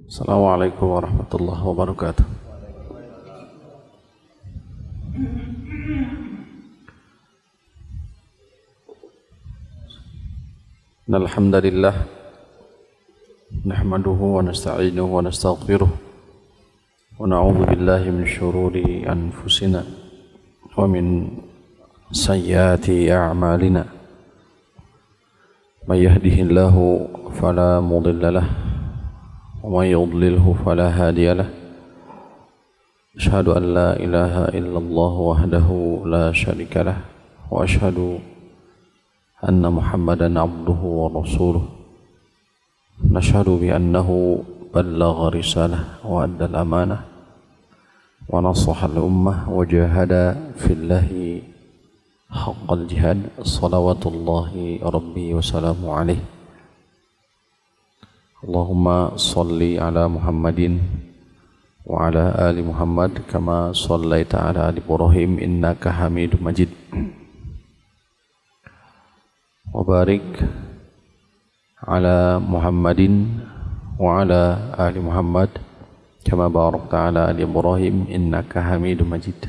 Assalamualaikum warahmatullahi wabarakatuh. Alhamdulillah nahmaduhu wa nasta'inuhu wa nastaghfiruh wa na'udzu billahi min syururi anfusina wa min sayyiati a'malina. May yahdihillahu fala mudilla lahu ومن يضلله فلا هادي له أشهد أن لا إله إلا الله وحده لا شريك له وأشهد أن محمدا عبده ورسوله نشهد بأنه بلغ رسالة وأدى الأمانة ونصح الأمة وجاهد في الله حق الجهاد صلوات الله ربي وسلامه عليه Allahumma salli ala Muhammadin wa ala ali Muhammad kama sallaita ala ali Ibrahim innaka Hamidum Majid wa barik ala Muhammadin wa ala ali Muhammad kama barakta ala ali Ibrahim innaka Hamidum Majid.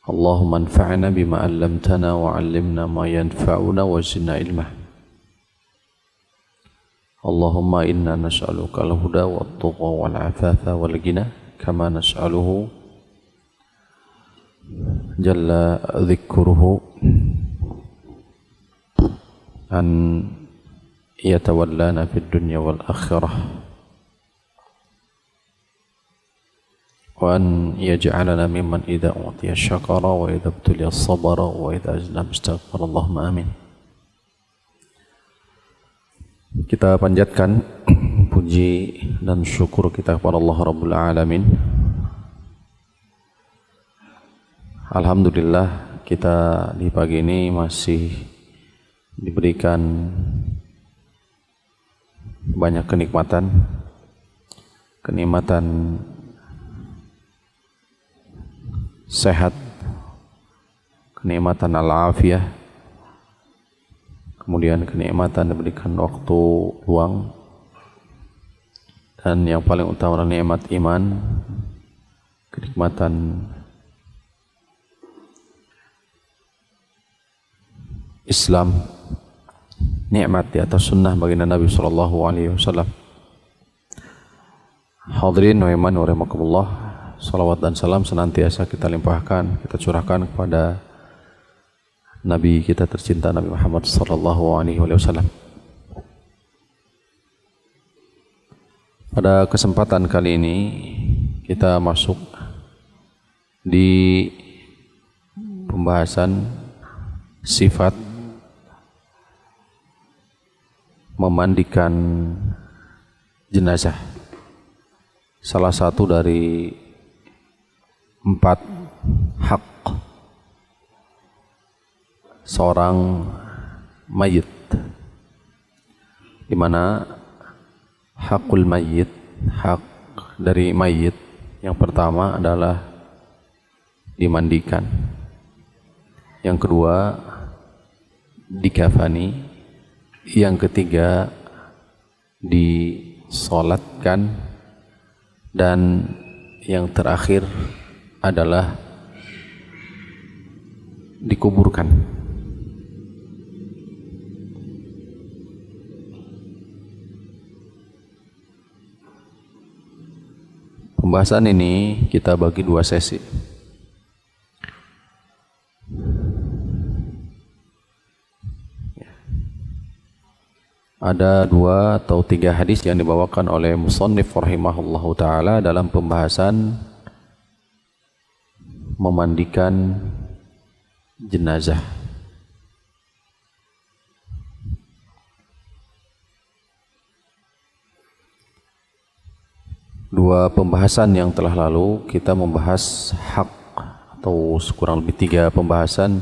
Allahumma anfa'na bima 'allamtana wa 'allimna ma yanfa'una wa zidna ilma. Allahumma inna nas'aluka al-huda wat-tuqa wal-'afafa wal-ghina kama nas'aluhu jalla dzikruhu an yatawallana fid dunya wal akhirah wa an yaj'alana mimman idza utiya syakara wa idza ibtuliya sabara wa idza azlama istaghfara. Allahumma amin. Kita panjatkan puji dan syukur kita kepada Allah Rabbul Alamin. Alhamdulillah kita di pagi ini masih diberikan banyak kenikmatan sehat, kenikmatan al-afiyah, kemudian kenikmatan diberikan waktu luang, dan yang paling utama nikmat iman, kenikmatan Islam, nikmat di atas sunnah baginda Nabi sallallahu alaihi wasallam. Hadirin wa iman wa rahimakumullah, salawat dan salam senantiasa kita limpahkan, kita curahkan kepada Nabi kita tercinta Nabi Muhammad sallallahu alaihi wasallam. Pada kesempatan kali ini kita masuk di pembahasan sifat memandikan jenazah. Salah satu dari 4 hak seorang mayit, di mana hakul mayit, hak dari mayit yang pertama adalah dimandikan, yang kedua dikafani, yang ketiga disolatkan, dan yang terakhir adalah dikuburkan. Pembahasan ini kita bagi 2 sesi. Ada 2 atau 3 hadis yang dibawakan oleh musannif rahimahullahu taala dalam pembahasan memandikan jenazah. Dua pembahasan yang telah lalu kita membahas hak, atau kurang lebih 3 pembahasan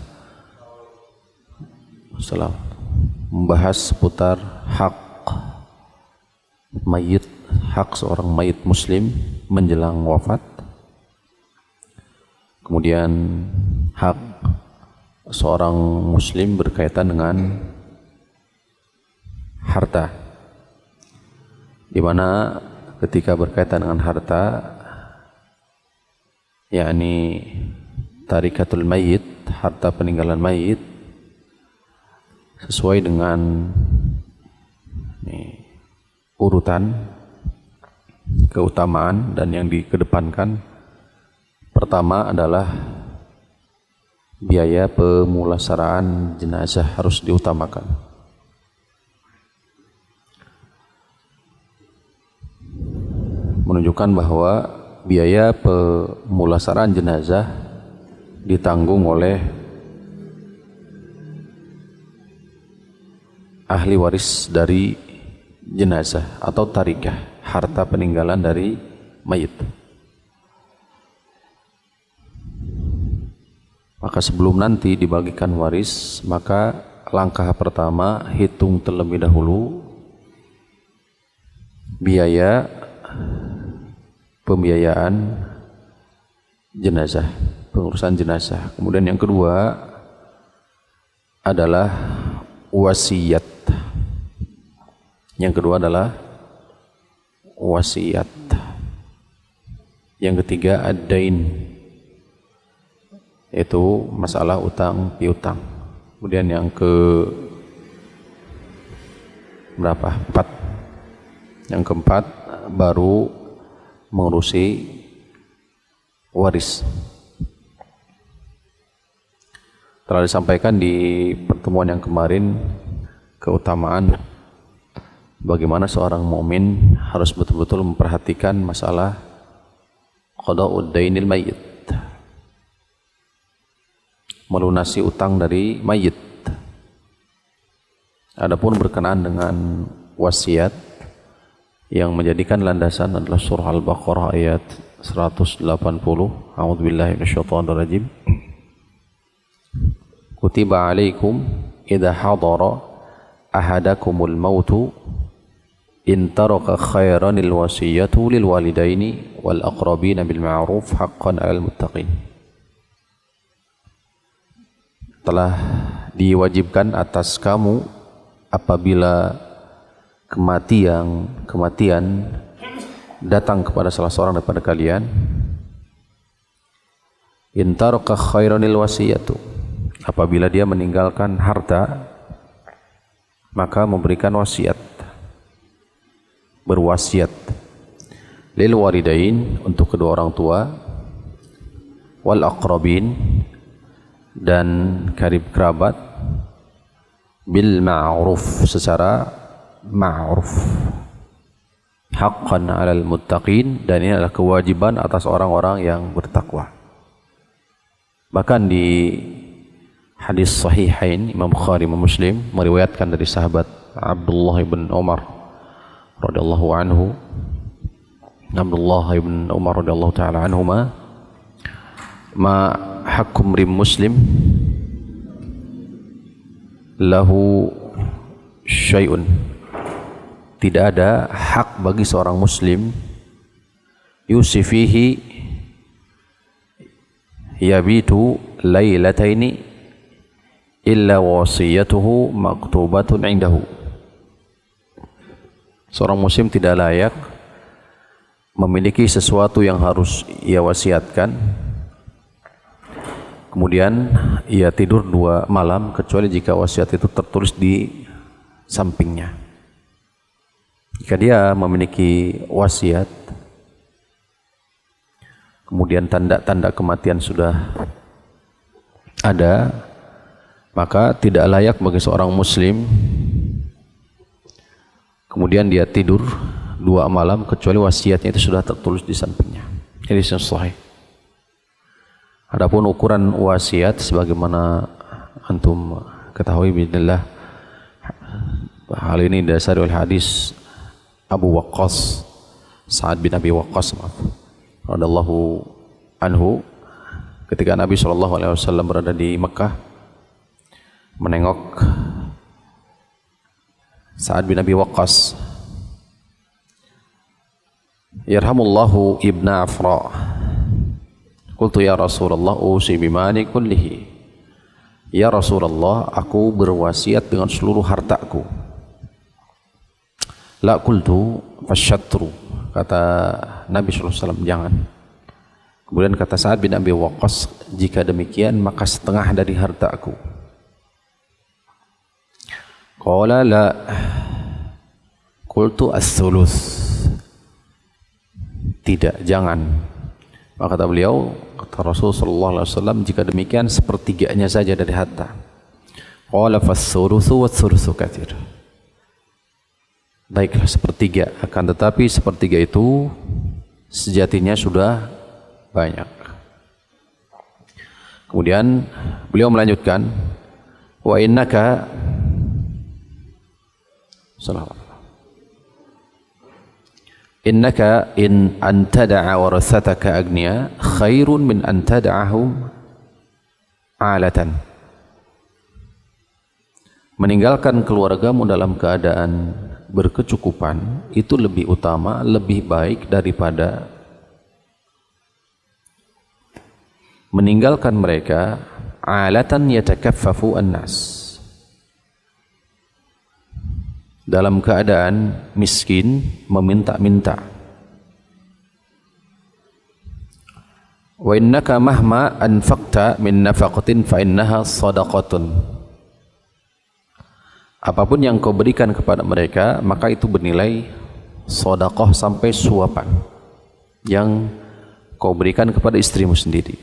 membahas seputar hak mayit, hak seorang mayit muslim menjelang wafat, kemudian hak seorang muslim berkaitan dengan harta. di mana ketika berkaitan dengan harta, yakni tarikatul mayyit, harta peninggalan mayit, sesuai dengan urutan keutamaan dan yang dikedepankan. Pertama adalah biaya pemulasaraan jenazah harus diutamakan. Menunjukkan bahwa biaya pemulasaraan jenazah ditanggung oleh ahli waris dari jenazah atau tarikah, harta peninggalan dari mayit. Maka sebelum nanti dibagikan waris, maka langkah pertama hitung terlebih dahulu biaya pembiayaan jenazah, pengurusan jenazah. Kemudian yang kedua adalah wasiat. Yang kedua adalah wasiat. Yang ketiga ad-dain, yaitu masalah utang piutang. Kemudian yang ke berapa? 4. Yang keempat baru mengurusi waris. Telah disampaikan di pertemuan yang kemarin keutamaan bagaimana seorang mukmin harus betul-betul memperhatikan masalah qada'ud dainil mayyit, melunasi utang dari mayit. Adapun berkenaan dengan wasiat, yang menjadikan landasan adalah surah Al-Baqarah ayat 180. A'udzubillahi minasyaitonir rajim. Kutiba 'alaikum idza hadara ahadakumul mautu in taraka khairanil wasiyatu lil walidaini wal aqrabina bil ma'ruf haqqan 'alal muttaqin. Telah diwajibkan atas kamu apabila kematian datang kepada salah seorang daripada kalian, in taraka khairanil wasiyatu, apabila dia meninggalkan harta, maka memberikan wasiat, berwasiat, lil walidain, untuk kedua orang tua, wal aqrabin, dan karib kerabat, bil ma'ruf, secara ma'ruf, haqqan 'alal muttaqin, dan ini adalah kewajiban atas orang-orang yang bertakwa. Bahkan di hadis sahihain Imam Bukhari, Imam Muslim meriwayatkan dari sahabat Abdullah ibn Umar radhiyallahu anhu, Abdullah ibn Umar radhiyallahu ta'ala anhuma, ma hakkum rim muslim lahu syai'un, tidak ada hak bagi seorang muslim yusifihi yabitu lailataini illa wasiyatuhu maktubatun indahu. Seorang muslim tidak layak memiliki sesuatu yang harus ia wasiatkan, kemudian ia tidur 2 malam kecuali jika wasiat itu tertulis di sampingnya. Jika dia memiliki wasiat, kemudian tanda-tanda kematian sudah ada, maka tidak layak bagi seorang muslim kemudian dia tidur 2 malam kecuali wasiatnya itu sudah tertulis di sampingnya. Ini sahih. Adapun ukuran wasiat sebagaimana antum ketahui bismillah, hal ini didasari oleh hadis Abu Waqqas, Sa'ad bin Abi Waqqas radhiyallahu anhu, ketika Nabi SAW berada di Mekah, menengok Sa'ad bin Abi Waqqas, yarhamullahu ibna Afra, qultu ya Rasulullah usi bimani kullihi, ya Rasulullah aku berwasiat dengan seluruh hartaku. La qultu fasyatru, kata Nabi SAW, jangan. Kemudian kata Sa'ad bin Abi Waqqas, jika demikian maka setengah dari hartaku. Qala la, qultu as-thuluth, tidak, jangan. Maka kata beliau, kata Rasulullah SAW, jika demikian sepertiganya saja dari harta. Qala fas-thuluthu wa-thuluthu katsir. Baiklah, sepertiga, akan tetapi sepertiga itu sejatinya sudah banyak. Kemudian beliau melanjutkan, wa innaka innaka in antada'a warathataka agniya khairun min antada'ahum alatan. Meninggalkan keluargamu dalam keadaan berkecukupan itu lebih utama, lebih baik daripada meninggalkan mereka alatan yatakaffafu an-nas, dalam keadaan miskin meminta-minta. Wa innaka mahma anfaqta min nafaqatin fa innaha shadaqatun. Apapun yang kau berikan kepada mereka, maka itu bernilai sedekah sampai suapan yang kau berikan kepada istrimu sendiri.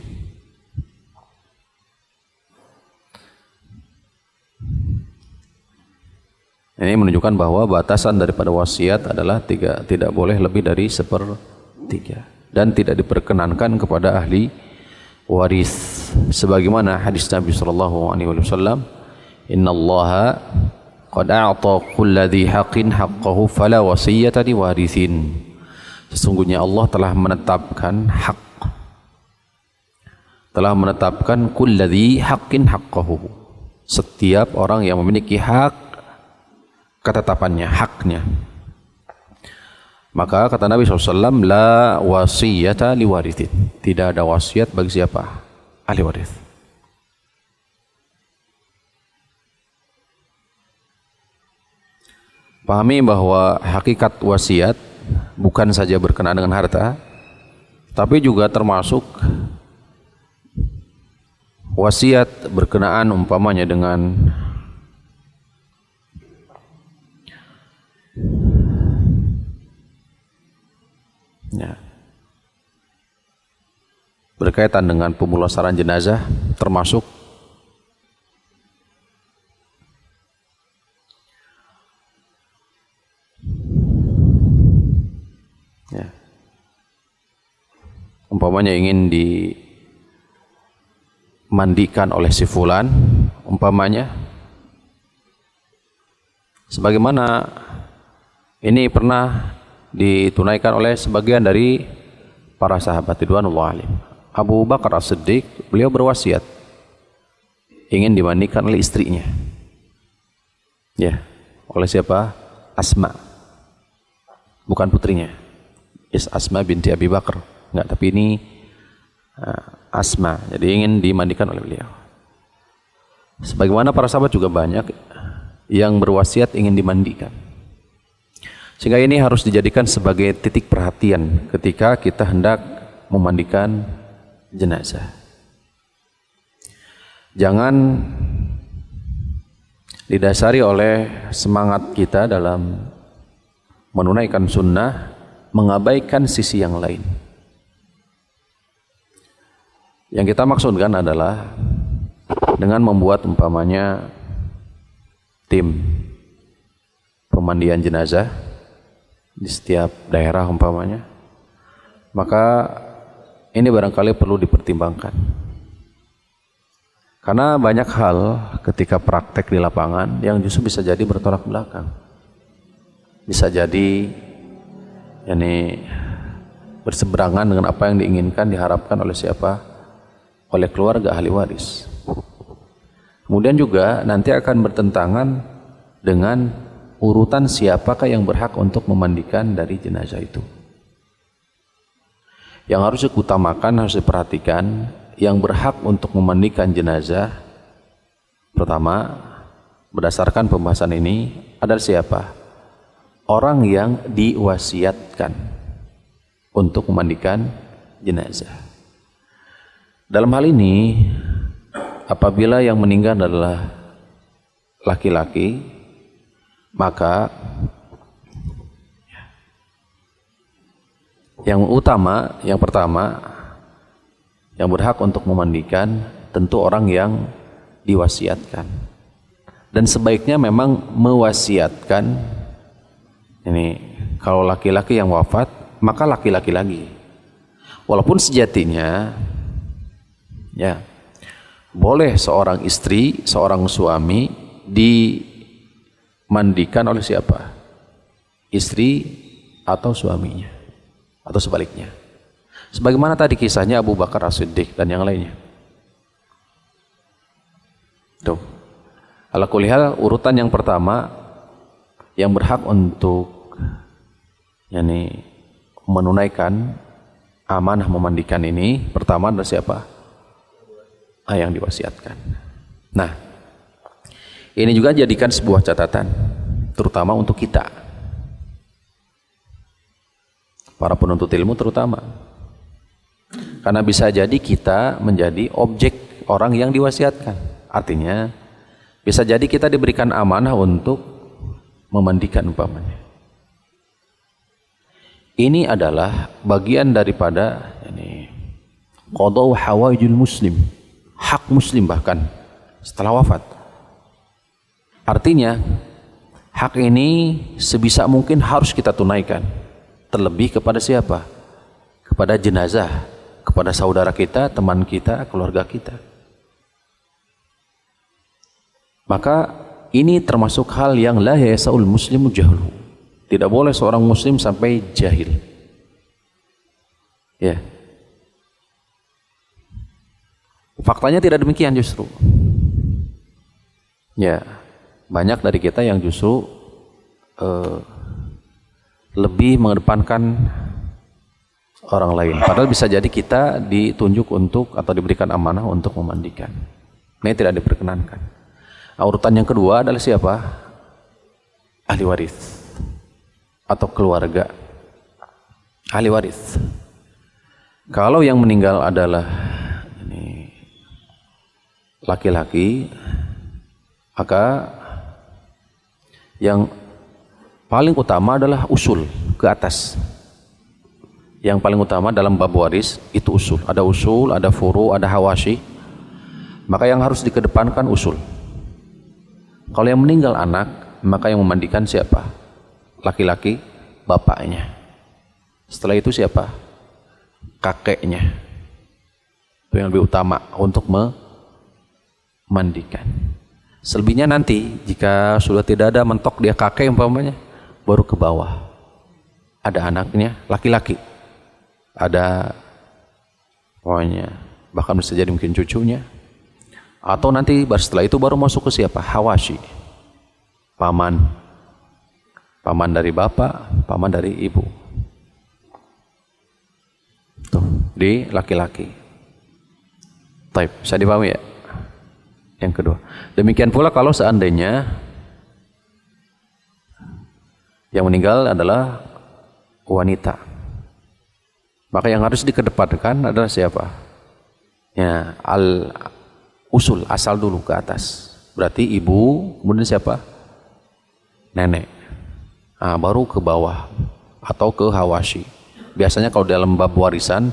Ini menunjukkan bahwa batasan daripada wasiat adalah tidak boleh lebih dari 1/3 dan tidak diperkenankan kepada ahli waris. Sebagaimana hadis Nabi SAW, innallaha qad a'ta kulladzi haqqin haqqahu fala wasiyata liwarithin. Sesungguhnya Allah telah menetapkan kulladzi haqqin haqqahu, setiap orang yang memiliki hak ketetapannya, haknya. Maka kata Nabi SAW, la wasiyata liwarithin, tidak ada wasiat bagi siapa? Ahli waris. Pahami bahwa hakikat wasiat bukan saja berkenaan dengan harta, tapi juga termasuk wasiat berkenaan umpamanya dengan berkaitan dengan pemulasaran jenazah, termasuk umpamanya ingin dimandikan oleh si fulan, umpamanya, sebagaimana ini pernah ditunaikan oleh sebagian dari para sahabat ridwanullah alaihim. Abu Bakar As-Siddiq, beliau berwasiat ingin dimandikan oleh istrinya, ya, oleh siapa? Asma, bukan putrinya, Asma binti Abi Bakar, enggak, tapi ini Asma, jadi ingin dimandikan oleh beliau. Sebagaimana para sahabat juga banyak yang berwasiat ingin dimandikan, sehingga ini harus dijadikan sebagai titik perhatian ketika kita hendak memandikan jenazah. Jangan didasari oleh semangat kita dalam menunaikan sunnah mengabaikan sisi yang lain. Yang kita maksudkan adalah dengan membuat umpamanya tim pemandian jenazah di setiap daerah umpamanya, maka ini barangkali perlu dipertimbangkan. Karena banyak hal ketika praktek di lapangan yang justru bisa jadi bertolak belakang. Bisa jadi ini berseberangan dengan apa yang diinginkan, diharapkan oleh siapa? Oleh keluarga ahli waris. Kemudian juga nanti akan bertentangan dengan urutan siapakah yang berhak untuk memandikan dari jenazah itu. Yang harus diutamakan, harus diperhatikan, yang berhak untuk memandikan jenazah pertama berdasarkan pembahasan ini adalah siapa? orang yang diwasiatkan untuk memandikan jenazah. Dalam hal ini, apabila yang meninggal adalah laki-laki, maka yang pertama yang berhak untuk memandikan tentu orang yang diwasiatkan. Dan sebaiknya memang mewasiatkan. Ini kalau laki-laki yang wafat, maka laki-laki lagi. Walaupun sejatinya ya boleh seorang istri, seorang suami dimandikan oleh siapa? Istri atau suaminya, atau sebaliknya. Sebagaimana tadi kisahnya Abu Bakar As-Siddiq dan yang lainnya. Tuh. Ala kulli hal, urutan yang pertama yang berhak untuk menunaikan amanah memandikan ini pertama adalah siapa? Yang diwasiatkan. Nah, ini juga jadikan sebuah catatan, terutama untuk kita, para penuntut ilmu terutama. Karena bisa jadi kita menjadi objek orang yang diwasiatkan. Artinya, bisa jadi kita diberikan amanah untuk memandikan umpamanya. Ini adalah bagian daripada qada hawaijul muslim, hak muslim bahkan setelah wafat. Artinya hak ini sebisa mungkin harus kita tunaikan, terlebih kepada siapa? Kepada jenazah, kepada saudara kita, teman kita, keluarga kita. Maka ini termasuk hal yang la yasaul muslimu jahlu. Tidak boleh seorang muslim sampai jahil. Ya. Faktanya tidak demikian justru. Ya, banyak dari kita yang justru lebih mengedepankan orang lain. Padahal bisa jadi kita ditunjuk untuk atau diberikan amanah untuk memandikan. Ini tidak diperkenankan. Urutan yang kedua adalah siapa? Ahli waris atau keluarga. Ahli waris. Kalau yang meninggal adalah laki-laki, maka yang paling utama adalah usul ke atas. Yang paling utama dalam bab waris itu usul. Ada usul, ada furu, ada hawashi. Maka yang harus dikedepankan usul. Kalau yang meninggal anak, maka yang memandikan siapa? Laki-laki, bapaknya. Setelah itu siapa? Kakeknya. Itu yang lebih utama untuk memandikan. Selebihnya nanti, jika sudah tidak ada mentok dia kakek umpamanya, baru ke bawah. Ada anaknya, laki-laki. Ada pokoknya bahkan bisa jadi mungkin cucunya. Atau nanti setelah itu baru masuk ke siapa? Hawashi, paman dari bapak, paman dari ibu. Tuh, di laki-laki. Taib, bisa dipahami ya? Yang kedua. Demikian pula kalau seandainya yang meninggal adalah wanita, maka yang harus dikedepankan adalah siapa? Ya, usul, asal dulu ke atas. Berarti ibu, kemudian siapa? Nenek. Baru ke bawah atau ke hawashi. Biasanya kalau dalam bab warisan,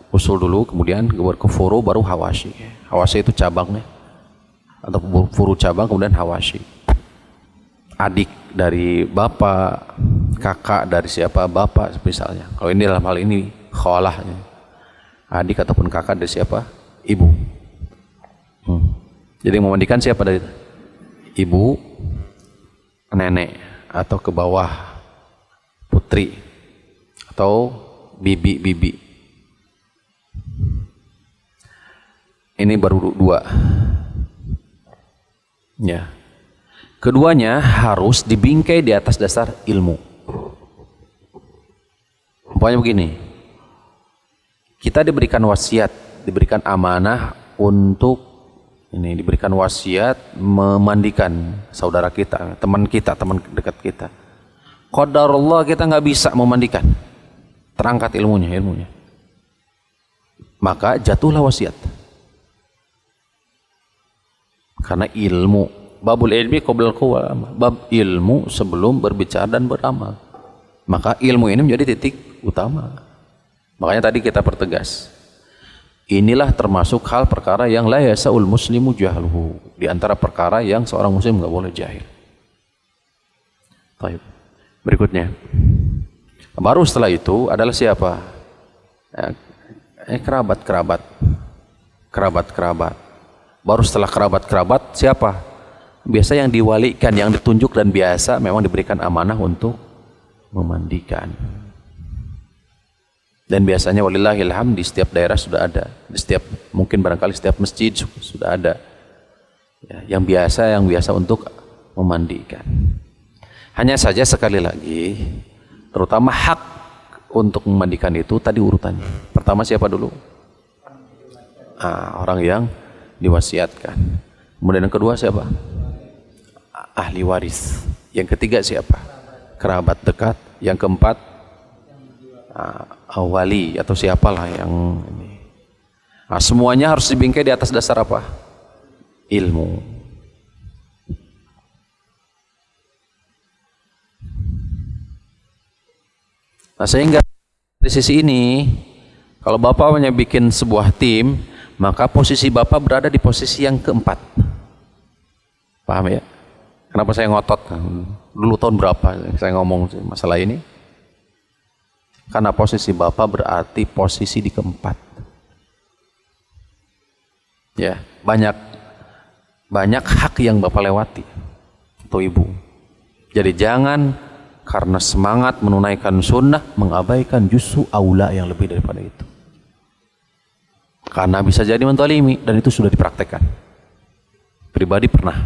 usul dulu, kemudian ke furu, baru hawashi. Hawashi itu cabangnya. Atau furu cabang, kemudian hawashi. Adik dari bapak, kakak dari siapa? Bapak misalnya. Kalau ini dalam hal ini khawalah. Adik ataupun kakak dari siapa? Ibu. Jadi memandikan siapa dari itu? Ibu, nenek, atau ke bawah putri, atau bibi. Ini baru dua. Ya. Keduanya harus dibingkai di atas dasar ilmu. Pokoknya begini. Kita diberikan wasiat, diberikan amanah untuk diberikan wasiat memandikan saudara kita, teman dekat kita. qadarullah kita nggak bisa memandikan, terangkat ilmunya, maka jatuhlah wasiat. Karena ilmu, babul ilmi qabla al-qawl, bab ilmu sebelum berbicara dan beramal. Maka ilmu ini menjadi titik utama. Makanya tadi kita pertegas, inilah termasuk hal perkara yang la yasaul muslimu jahluhu, di antara perkara yang seorang muslim nggak boleh jahil. Baik. Berikutnya, baru setelah itu adalah siapa? Kerabat. Baru setelah kerabat siapa? Biasa yang diwalikan, yang ditunjuk, dan biasa memang diberikan amanah untuk memandikan. Dan biasanya walillahilham di setiap daerah sudah ada, di setiap, mungkin barangkali setiap masjid sudah ada ya, yang biasa untuk memandikan. Hanya saja sekali lagi, terutama hak untuk memandikan itu tadi urutannya. Pertama siapa dulu? Orang yang diwasiatkan. Kemudian yang kedua siapa? Ahli waris. Yang ketiga siapa? Kerabat dekat. Yang keempat wali atau siapalah yang ini. Semuanya harus dibingkai di atas dasar apa? Ilmu. Nah, sehingga dari sisi ini, kalau Bapak hanya bikin sebuah tim, maka posisi Bapak berada di posisi yang keempat. Paham ya? Kenapa saya ngotot? Dulu tahun berapa saya ngomong masalah ini? Karena posisi Bapak berarti posisi di keempat. Ya, banyak hak yang Bapak lewati atau Ibu. Jadi jangan karena semangat menunaikan sunnah mengabaikan justru aula yang lebih daripada itu. Karena bisa jadi mentolimi, dan itu sudah dipraktekkan. Pribadi pernah.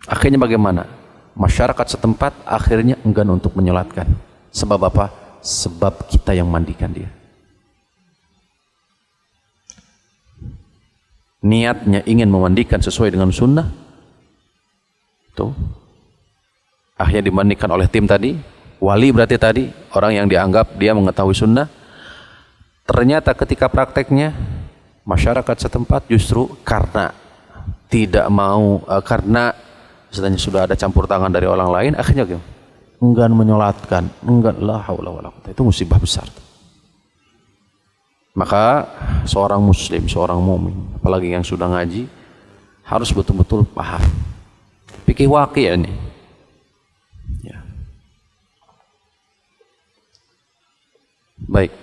Akhirnya bagaimana? Masyarakat setempat akhirnya enggan untuk menyolatkan. Sebab apa? Sebab kita yang mandikan dia. Niatnya ingin memandikan sesuai dengan sunnah, tuh akhirnya dimandikan oleh tim tadi. Wali berarti tadi orang yang dianggap dia mengetahui sunnah. Ternyata ketika prakteknya masyarakat setempat justru karena tidak mau, karena misalnya sudah ada campur tangan dari orang lain, akhirnya enggan menyolatkan, enggan, la haula wala quwwata. Itu musibah besar. Maka seorang muslim, seorang mukmin, apalagi yang sudah ngaji, harus betul-betul paham fikih waqi' ini. Ya. Baik,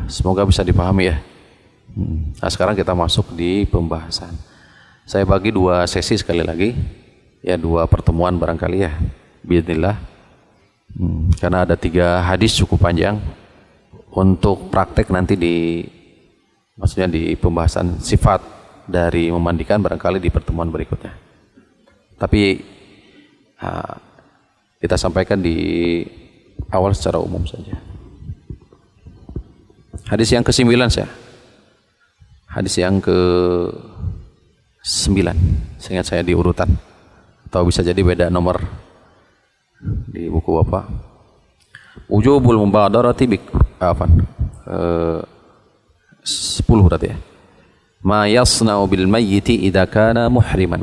semoga bisa dipahami ya. Nah, sekarang kita masuk di pembahasan. Saya bagi dua sesi sekali lagi, ya, dua pertemuan barangkali ya, bismillah. Karena ada 3 hadis cukup panjang. Untuk praktek nanti maksudnya di pembahasan sifat dari memandikan barangkali di pertemuan berikutnya. Tapi kita sampaikan di awal secara umum saja. Hadis yang ke-9 saya. Hadis yang ke-9. Seingat saya di urutan. Atau bisa jadi beda nomor di buku Bapak. Wujubul mubadarati 10 berarti ya. Ma yasna'u bil mayyiti idza kana muhriman.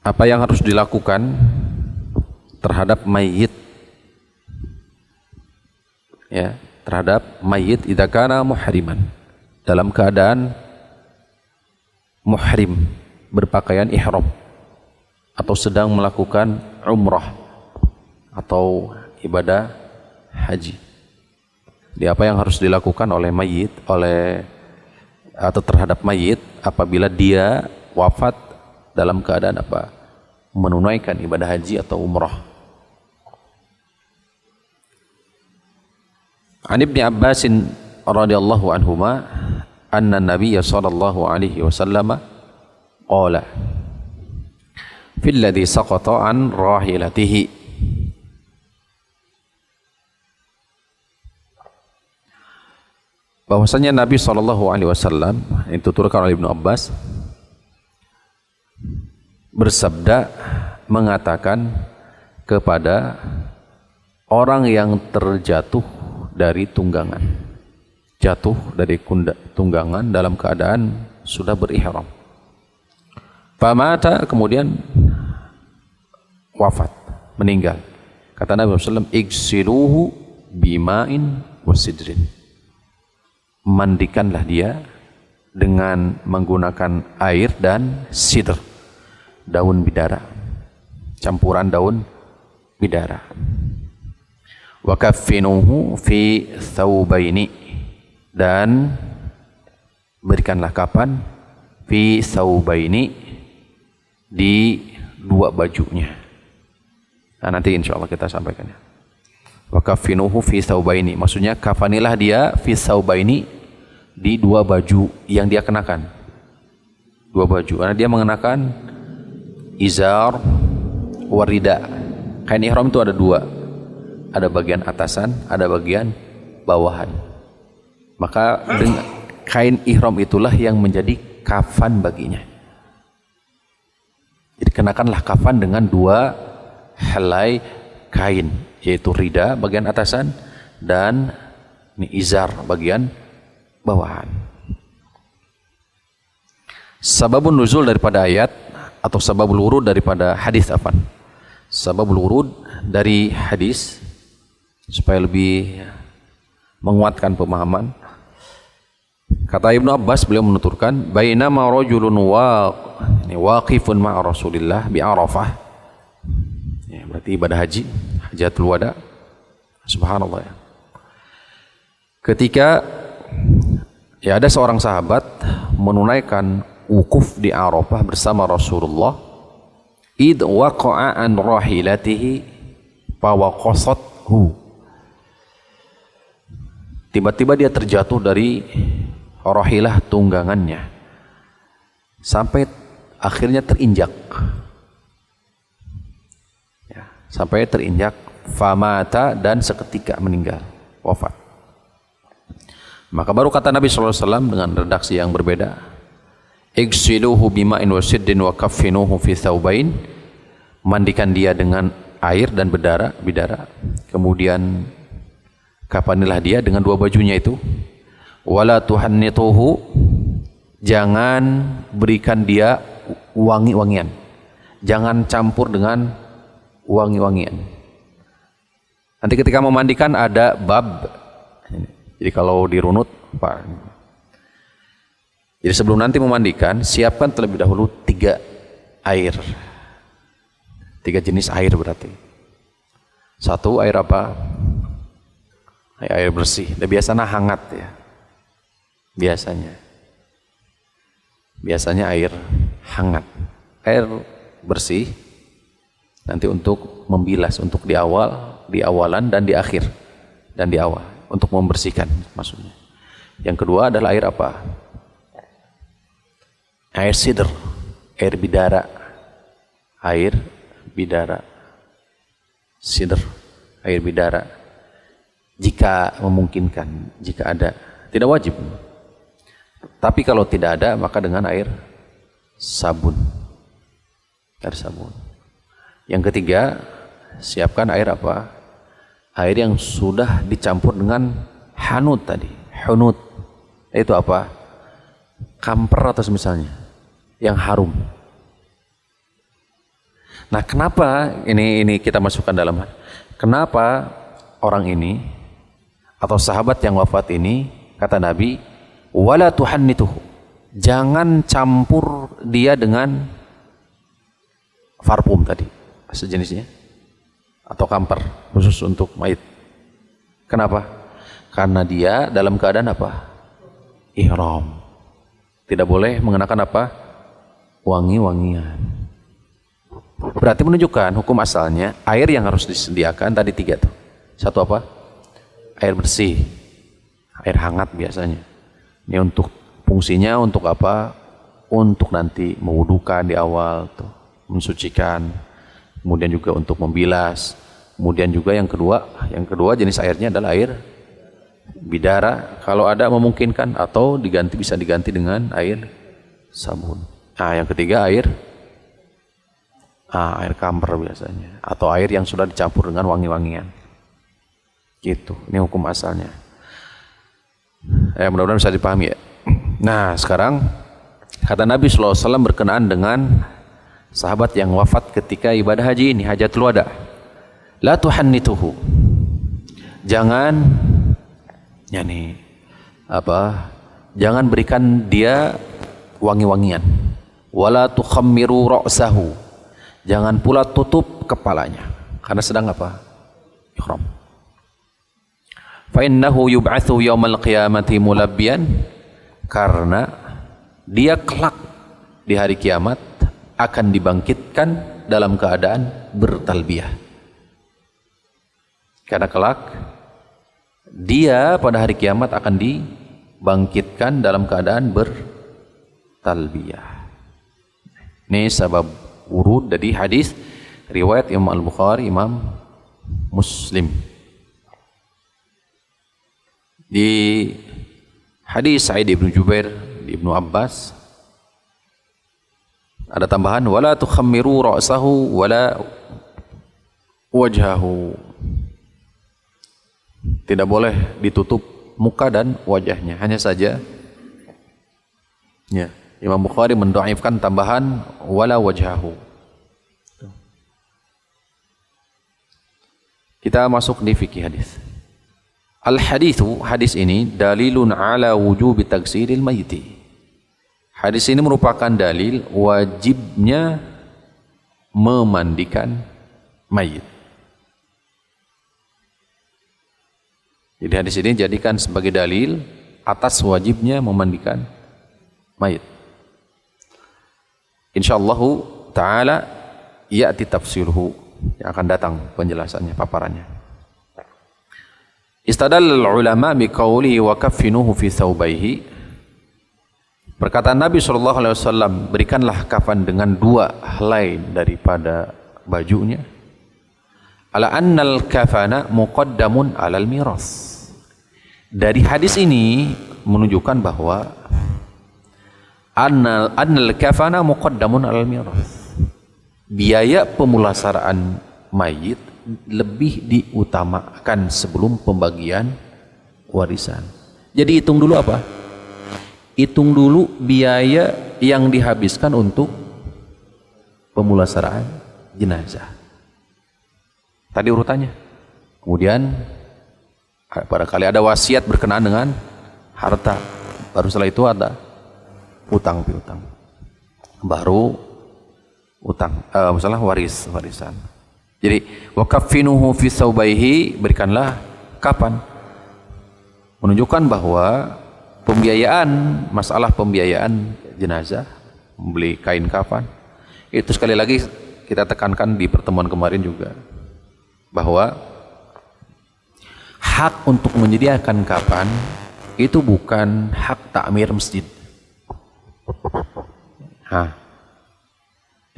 Apa yang harus dilakukan terhadap mayit, ya, terhadap mayit idza kana muhriman, dalam keadaan muhrim, berpakaian ihram, atau sedang melakukan umrah atau ibadah haji. Jadi apa yang harus dilakukan oleh mayit, atau terhadap mayit apabila dia wafat dalam keadaan apa? Menunaikan ibadah haji atau umrah. An Ibnu Abbas radhiyallahu anhuma anna Nabiy sallallahu alaihi wasallam qala fil ladzi saqata an rahilatihi. Bahwasanya Nabi sallallahu alaihi wasallam, itu turunkan oleh Ibnu Abbas, bersabda mengatakan kepada orang yang terjatuh dari tunggangan, jatuh dari tunggangan dalam keadaan sudah berihram. Famata, kemudian wafat, meninggal. Kata Nabi SAW, igsiluhu bima'in wasidrin. Mandikanlah dia dengan menggunakan air dan sidr, daun bidara, campuran daun bidara. Wa kaffinuhu fi thawbaini, dan berikanlah kafan fi thawbaini, di dua bajunya. Nah, nanti insya Allah kita sampaikan ya. Wa kaffinuhu fi thawbaini, maksudnya kafanilah dia fi thawbaini, di dua baju yang dia kenakan. Dua baju, karena dia mengenakan izar warida. Kain ihram itu ada dua, ada bagian atasan, ada bagian bawahan. Maka dengan kain ihram itulah yang menjadi kafan baginya. Jadi kenakanlah kafan dengan dua helai kain, yaitu rida bagian atasan dan izar bagian bawahan. Sababun nuzul daripada ayat atau sababul wurud daripada hadis apa? Sababul wurud dari hadis supaya lebih menguatkan pemahaman. Kata Ibnu Abbas, beliau menuturkan, bainama rajulun waqifun ma'a Rasulillah bi Arafah. Ya, berarti ibadah haji, hajatul wada. Subhanallah ya. Ketika ya ada seorang sahabat menunaikan wukuf di Arafah bersama Rasulullah, id waqa'a an rahilatihi fawaqasathu. Tiba-tiba dia terjatuh dari rahilah tunggangannya sampai akhirnya terinjak, ya, sampai terinjak, famata, dan seketika meninggal, wafat. Maka baru kata Nabi SAW dengan redaksi yang berbeda, igsiluhu bima'in wasiddin wa kaffinuhu fi thawbain, mandikan dia dengan air dan bidara, kemudian kafanilah dia dengan dua bajunya itu. Wala tuhannituhu, jangan berikan dia wangi-wangian, jangan campur dengan wangi-wangian. Nanti ketika memandikan ada bab, jadi kalau dirunut Pak, jadi sebelum nanti memandikan siapkan terlebih dahulu 3 air, 3 jenis air berarti. Satu, air apa? Air bersih, dan biasanya hangat ya. Biasanya air hangat, air bersih nanti untuk membilas, untuk di awalan dan di akhir, dan di awal untuk membersihkan maksudnya. Yang kedua adalah air apa? Air sidr, air bidara, sidr, air bidara. Jika memungkinkan, jika ada, tidak wajib. Tapi kalau tidak ada, maka dengan air sabun. Air sabun. Yang ketiga, siapkan air apa? Air yang sudah dicampur dengan hanut tadi. Hanut itu apa? Kamper atau misalnya yang harum. Nah, kenapa ini kita masukkan dalam? Kenapa orang ini atau sahabat yang wafat ini, kata Nabi, wala tuhannituhu, jangan campur dia dengan parfum tadi, sejenisnya, atau kamper khusus untuk mayit. Kenapa? Karena dia dalam keadaan apa? Ihram. Tidak boleh mengenakan apa? Wangi-wangian. Berarti menunjukkan hukum asalnya air yang harus disediakan tadi 3 tuh. Satu apa? Air bersih, air hangat biasanya. Ini untuk fungsinya untuk apa? Untuk nanti mewudukan di awal, tuh, mensucikan. Kemudian juga untuk membilas. Kemudian juga yang kedua jenis airnya adalah air bidara. Kalau ada memungkinkan, atau bisa diganti dengan air sabun. Nah, yang ketiga air Air kamper biasanya, atau air yang sudah dicampur dengan wangi-wangian. Gitu. Ini hukum asalnya. Mudah-mudahan bisa dipahami ya. Nah, sekarang kata Nabi SAW berkenaan dengan sahabat yang wafat ketika ibadah haji ini, hajatul wada. La tuhannituhu. Jangan jangan berikan dia wangi-wangian. Wala tukhammiru ra'sahu. Jangan pula tutup kepalanya karena sedang ihram. Fa innahu yub'atsu yaumal qiyamati mulabbiyan, karena dia kelak di hari kiamat akan dibangkitkan dalam keadaan bertalbiyah. Karena kelak dia pada hari kiamat akan dibangkitkan dalam keadaan bertalbiyah. Ini sebab urut dari hadis riwayat Imam Al-Bukhari, Imam Muslim. Di hadis Sa'id ibn Jubair, Ibnu Abbas, ada tambahan wala tukhammiru ra'sahu wala wajhahu. Tidak boleh ditutup muka dan wajahnya, hanya saja ya. Imam Bukhari mendhaifkan tambahan wala wajhahu. Kita masuk di fikih hadis. Al-hadithu, hadis ini dalilun ala wujubi taghsilil mayyiti. Hadis ini merupakan dalil wajibnya memandikan mayit. Jadi hadis ini jadikan sebagai dalil atas wajibnya memandikan mayit. Insyaallah ta'ala ya'ti tafsiruhu, yang akan datang penjelasannya, paparannya. Istadallal ulama biqaulihi wa kaffinuhu fi thawbaihi. Perkataan Nabi SAW, berikanlah kafan dengan 2 helai daripada bajunya. Ala annal kafana muqaddamun alal miras. Dari hadis ini menunjukkan bahwa annal kafana muqaddamun alal miras. Biaya pemulasaraan mayit lebih diutamakan sebelum pembagian warisan. Jadi hitung dulu apa? Hitung dulu biaya yang dihabiskan untuk pemulasaraan jenazah. Tadi urutannya. Kemudian barangkali ada wasiat berkenaan dengan harta. Baru setelah itu ada utang piutang. Baru utang, misalnya warisan. Jadi wakaffinuhu fi thawbaihi, berikanlah kapan. Menunjukkan bahwa masalah pembiayaan jenazah, membeli kain kafan, itu sekali lagi kita tekankan di pertemuan kemarin juga, bahwa hak untuk menyediakan kafan itu bukan hak takmir masjid.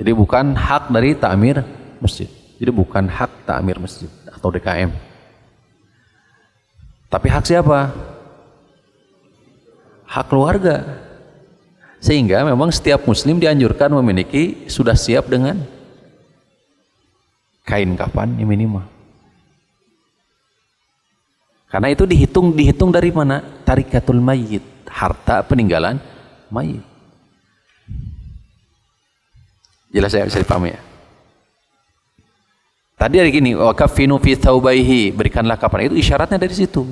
Jadi bukan hak dari takmir masjid. Jadi bukan hak takmir masjid atau DKM. Tapi hak siapa? Hak keluarga. Sehingga memang setiap muslim dianjurkan memiliki sudah siap dengan kain kafan yang minimal. Karena itu dihitung dari mana? Tarikatul mayyit, harta peninggalan mayit. Jelas ya, bisa dipahami ya? Tadi ada gini, wa kaffinu fi thawbaihi, berikanlah kafan, itu isyaratnya dari situ.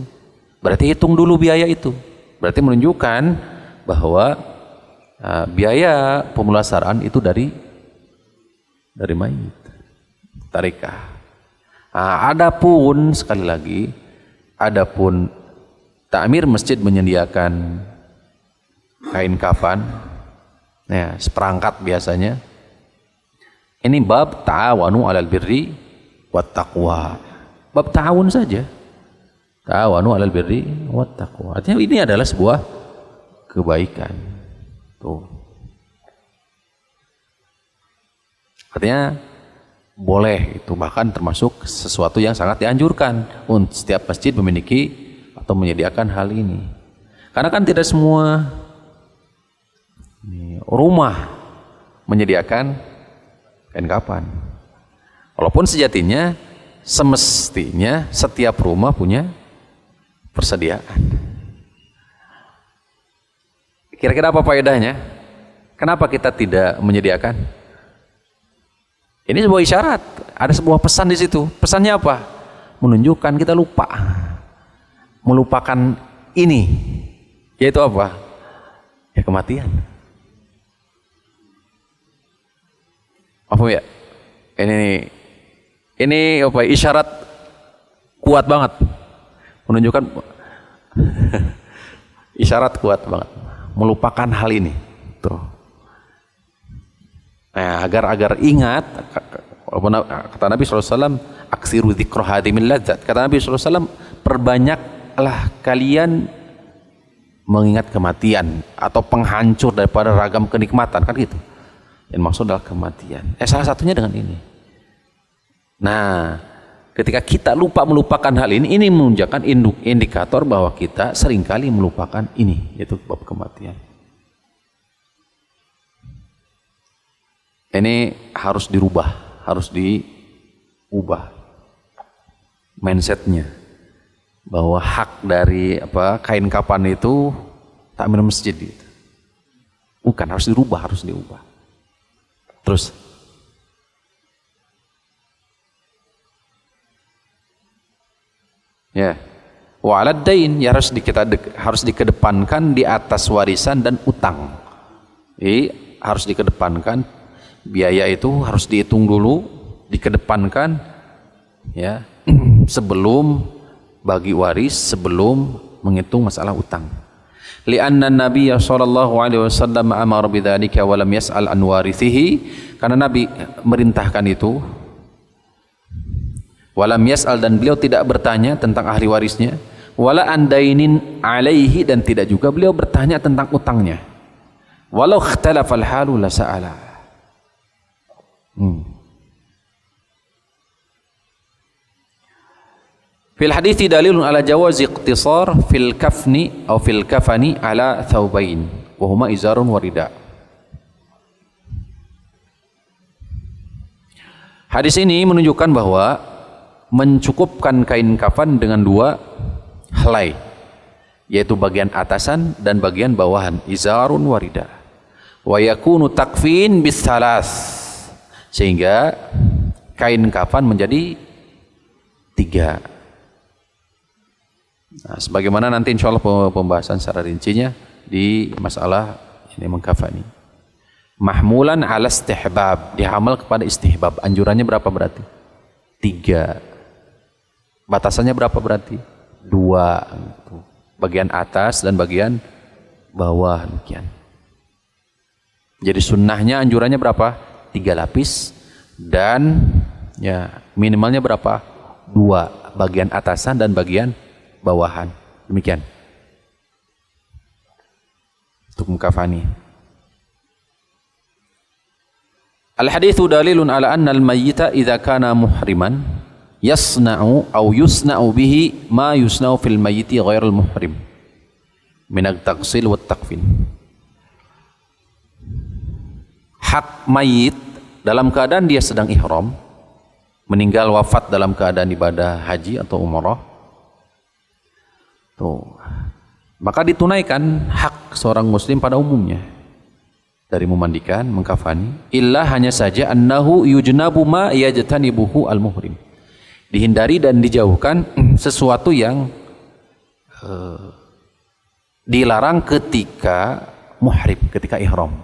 Berarti hitung dulu biaya itu. Berarti menunjukkan bahwa biaya pemulasaraan itu dari mayit, tarikah. Adapun sekali lagi, adapun takmir masjid menyediakan kain kafan, ya, seperangkat biasanya. Ini bab ta'awanu 'alal birri wat taqwa. Bab ta'awun saja. Ta'awanu 'alal birri wat taqwa. Artinya ini adalah sebuah kebaikan. Tuh. Artinya boleh, itu bahkan termasuk sesuatu yang sangat dianjurkan untuk setiap masjid memiliki atau menyediakan hal ini. Karena kan tidak semua rumah menyediakan kain kafan. Walaupun sejatinya semestinya setiap rumah punya persediaan. Kira-kira apa faedahnya? Kenapa kita tidak menyediakan? Ini sebuah isyarat, ada sebuah pesan di situ. Pesannya apa? Menunjukkan kita lupa, melupakan ini, yaitu apa? Ya kematian. Apa ya? Ini apa? Isyarat kuat banget, menunjukkan isyarat kuat banget, melupakan hal ini. Tuh. Nah, agar ingat, kata Nabi SAW, aksiru dzikra hadimil ladzat. Kata Nabi SAW, perbanyaklah kalian mengingat kematian atau penghancur daripada ragam kenikmatan, kan gitu. Yang maksud adalah kematian. Salah satunya dengan ini. Nah, ketika kita lupa melupakan hal ini menunjukkan indikator bahwa kita seringkali melupakan ini, yaitu bab kematian. Ini harus dirubah, harus diubah mindsetnya, bahwa hak dari kain kafan itu takmir masjid gitu. Bukan, harus diubah. Terus ya, wa 'alad dain, ya harus dikedepankan di atas warisan dan utang. Jadi harus dikedepankan, biaya itu harus dihitung dulu, dikedepankan ya, sebelum bagi waris, sebelum menghitung masalah utang. Li'anna Nabi sallallahu alaihi wasallam amara bidzalika wa lam yas'al an warithihi, karena Nabi merintahkan itu. Walam yas'al, dan beliau tidak bertanya tentang ahli warisnya. Wala andainin alaihi, dan tidak juga beliau bertanya tentang utangnya. Walau ikhtalafal halu la sa'ala. Fil hadithi dalilun ala jawazi iqtisar fil kafni atau fil kafani ala thawbain wa huma izarun wa rida. Hadis ini menunjukkan bahwa mencukupkan kain kafan dengan dua helai, yaitu bagian atasan dan bagian bawahan, izarun wa rida. Wa yakunu takfin bis salas, sehingga kain kafan menjadi 3. Nah, sebagaimana nanti insya Allah pembahasan secara rincinya di masalah ini mengkafani. Mahmulan ala istihbab, dihamal kepada istihbab. Anjurannya berapa berarti? 3. Batasannya berapa berarti? 2. Bagian atas dan bagian bawah, demikian. Jadi sunnahnya, anjurannya berapa? 3 lapis, dan ya minimalnya berapa? 2. Bagian atasan dan bagian bawahan, demikian untuk mukafani. Al-haditsu dalilun ala anna al-mayyita idza kana muhriman yasna'u aw yusna'u bihi ma yusna'u fil mayyiti ghairal muhrim min at-taqsil wat takfin. Hak mayit dalam keadaan dia sedang ihram, meninggal wafat dalam keadaan ibadah haji atau umrah, maka ditunaikan hak seorang muslim pada umumnya dari memandikan, mengkafani, illa hanya saja annahu yujnabu ma yajtanibuhu al-muhrim, dihindari dan dijauhkan sesuatu yang dilarang ketika muhrim, ketika ihram,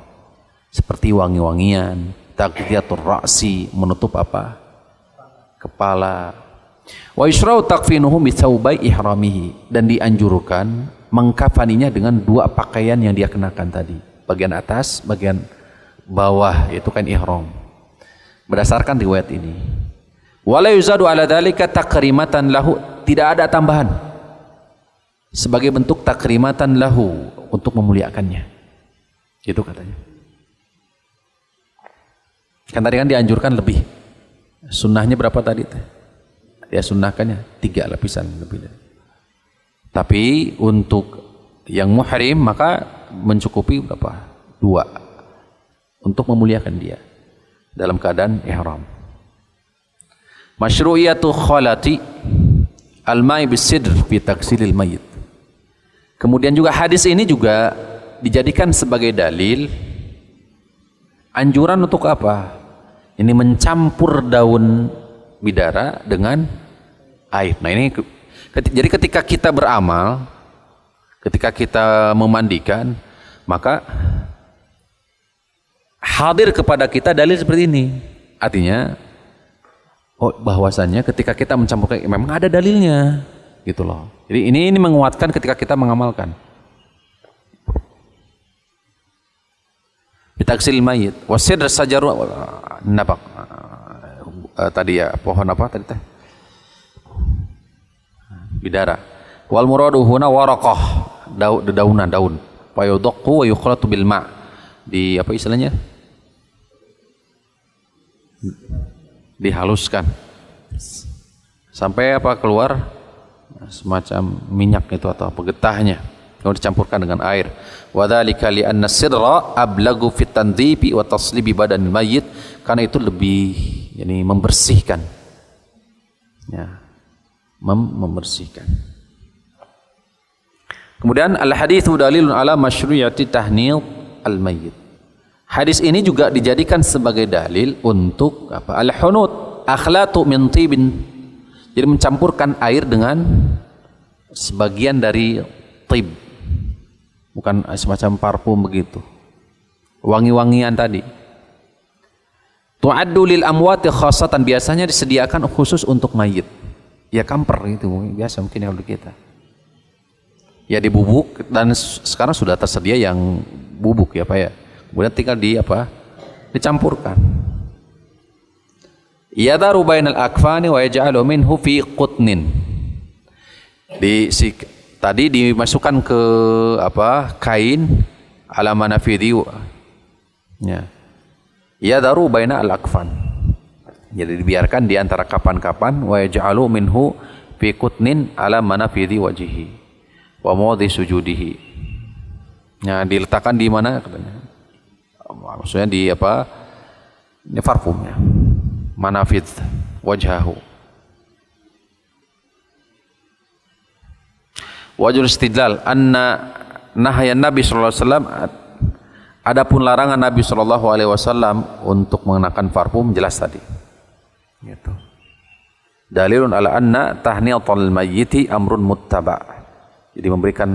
seperti wangi-wangian, taghtiyatur ra'si, menutup kepala. Wa yushra'u takfinuhu bi thawbai ihramihi, dan dianjurkan mengkafaninya dengan 2 pakaian yang dia kenakan tadi, bagian atas, bagian bawah, yaitu kain ihram, berdasarkan riwayat ini. Wala yuzadu ala dzalika takrimatan lahu, tidak ada tambahan, sebagai bentuk takrimatan lahu, untuk memuliakannya, itu katanya. Kan tadi kan dianjurkan lebih, sunnahnya berapa tadi? Ya sunnahkannya 3 lapisan lebih. Tapi untuk yang muhrim maka mencukupi berapa? 2 untuk memuliakan dia. dalam keadaan ihram. Masyru'iyatu khalati al-ma'i bis-sidr fi taksilil mayyit. Kemudian juga hadis ini juga dijadikan sebagai dalil anjuran untuk apa? Ini mencampur daun bidara dengan air. Nah ini jadi ketika kita beramal, ketika kita memandikan, maka hadir kepada kita dalil seperti ini. Artinya bahwasannya ketika kita mencampurkan memang ada dalilnya, gitu loh. Jadi ini menguatkan ketika kita mengamalkan. Bitaksil mayit, wasidr sajaru nabak. Tadi ya pohon apa tadi teh? Bidara. Wal muradu huna waraqah, dedaunan daun. Wa yudaqu wa yukhlatu bil ma'. Di apa istilahnya? Dihaluskan sampai apa keluar semacam minyak itu atau apa getahnya, lalu dicampurkan dengan air. Wa dzalika li anna sidra ablagu fit tandhibi wa taslibi badanil mayyit, karena itu lebih membersihkan, ya, membersihkan. Kemudian al haditsu dalilun ala masyru'iyati tahnid al mayyit. Hadis ini juga dijadikan sebagai dalil untuk apa? Al-hunut, akhlatu min tibin. Jadi mencampurkan air dengan sebagian dari tib. Bukan semacam parfum begitu. Wangi-wangian tadi. Tu'addu lil amwati khassatan, biasanya disediakan khusus untuk mayit. Ya kamper gitu, biasa mungkin yang di kita. Ya dibubuk, dan sekarang sudah tersedia yang bubuk ya Pak ya. Kemudian tinggal dicampurkan. Yadaru bainal akfani wa yaj'alu minhu fi qutnin. Tadi dimasukkan ke kain ala manafidhi. Ya. Yadaru bainal akfan. Jadi dibiarkan di antara kapan-kapan, wa yaj'alu minhu fi qutnin ala manafidhi wajhihi wa mawdhi sujudihi. Nah, diletakkan di mana katanya? Maksudnya di apa? Ini parfumnya. Manafid wajhahu. Wajhul istidlal anna nahyan Nabi sallallahu alaihi wasallam, adapun larangan Nabi sallallahu alaihi wasallam untuk mengenakan parfum jelas tadi. Gitu. Dalilun ala anna tahniyatul mayyiti amrun muttaba. Jadi memberikan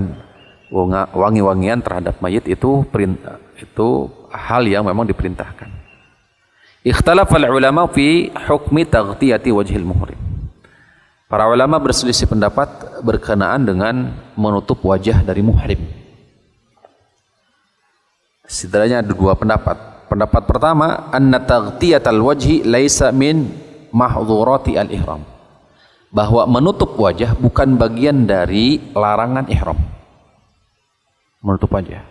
wangi-wangian terhadap mayit itu hal yang memang diperintahkan. Ikhtalafal ulama fi hukmi taghtiyati wajhil muhrim. Para ulama berselisih pendapat berkenaan dengan menutup wajah dari muhrim. Setidaknya ada dua pendapat. Pendapat pertama, anna taghtiyatal wajhi laisa min mahdhurati al-ihram. Bahwa menutup wajah bukan bagian dari larangan ihram. Menutup wajah.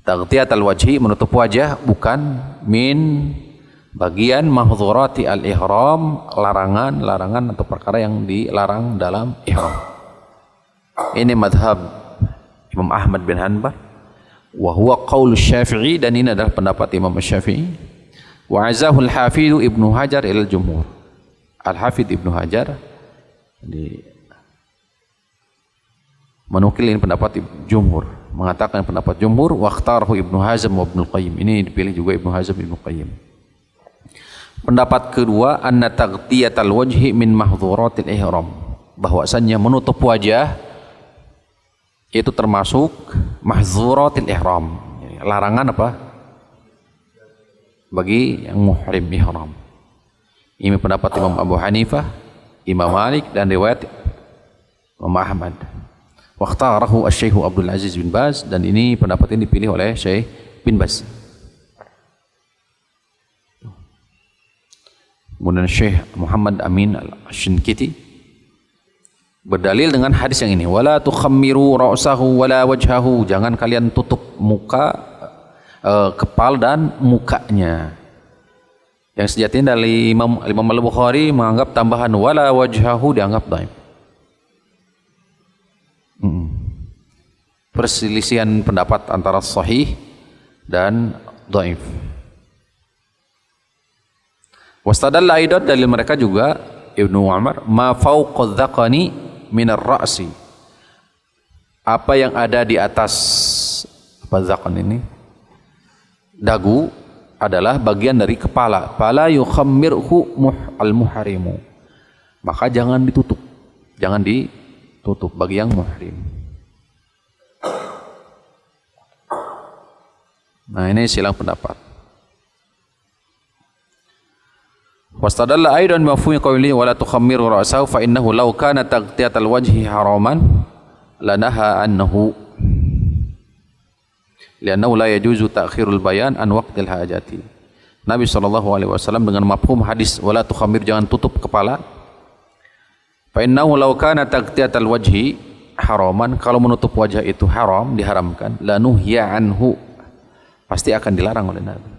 Taghtiyatul wajhi, menutup wajah, bukan min bagian mahdhurati al-ihram, larangan atau perkara yang dilarang dalam ihram. Ini madhab Imam Ahmad bin Hanbal, wa huwa qaul Syafi'i, dan ini adalah pendapat Imam Syafi'i. Wa azahu al-Hafidz Ibnu Hajar ila al-jumhur. Al-Hafidz Ibnu Hajar menukil ini pendapat jumhur, mengatakan pendapat jumhur, wa ikhtarahu Ibnu Hazm wa Ibnu Qayyim. Ini dipilih juga Ibnu Hazm Ibnu Qayyim. Pendapat kedua, anna taghtiyatal wajhi min mahdhuratil ihram, bahwasannya menutup wajah itu termasuk mahdhuratil ihram, larangan apa? Bagi yang muhrim ihram. Ini pendapat Imam Abu Hanifah, Imam Malik, dan riwayat Imam Ahmad. Waqtarahu Asy-Syaikh Abdul Aziz bin Baz, dan ini pendapat ini dipilih oleh Syekh bin Baz. Kemudian Syekh Muhammad Amin Al-Shinkiti berdalil dengan hadis yang ini, wala tukhammiru ra'sahu wala wajhahu, jangan kalian tutup muka, kepala dan mukanya. Yang sejatinya dari Imam Al-Bukhari menganggap tambahan wala wajhahu dianggap dhaif. Perselisihan pendapat antara sahih dan dhaif. Wastadalla aidan, dalil mereka juga Ibnu Umar, ma fawqa dzaqani minar ra'si, apa yang ada di atas apa dzaqan ini, dagu, adalah bagian dari kepala. Fala yukhammirhu al-muhrimu, maka jangan ditutup bagi yang muhrim. Nah, ini silang pendapat. Wastadalla aidan mafhumi qawli wala tukhammiru ra'sahu fa innahu law kana taghtiyatal wajhi haraman lanaha annahu li'annahu la yajuzu ta'khirul bayan an waqtil hajati. Nabi SAW dengan mafhum hadis wala tukhammir, jangan tutup kepala, fa innahu law kana taghtiyatal wajhi haraman, kalau menutup wajah itu haram, diharamkan, lanuhya anhu, pasti akan dilarang oleh Nabi.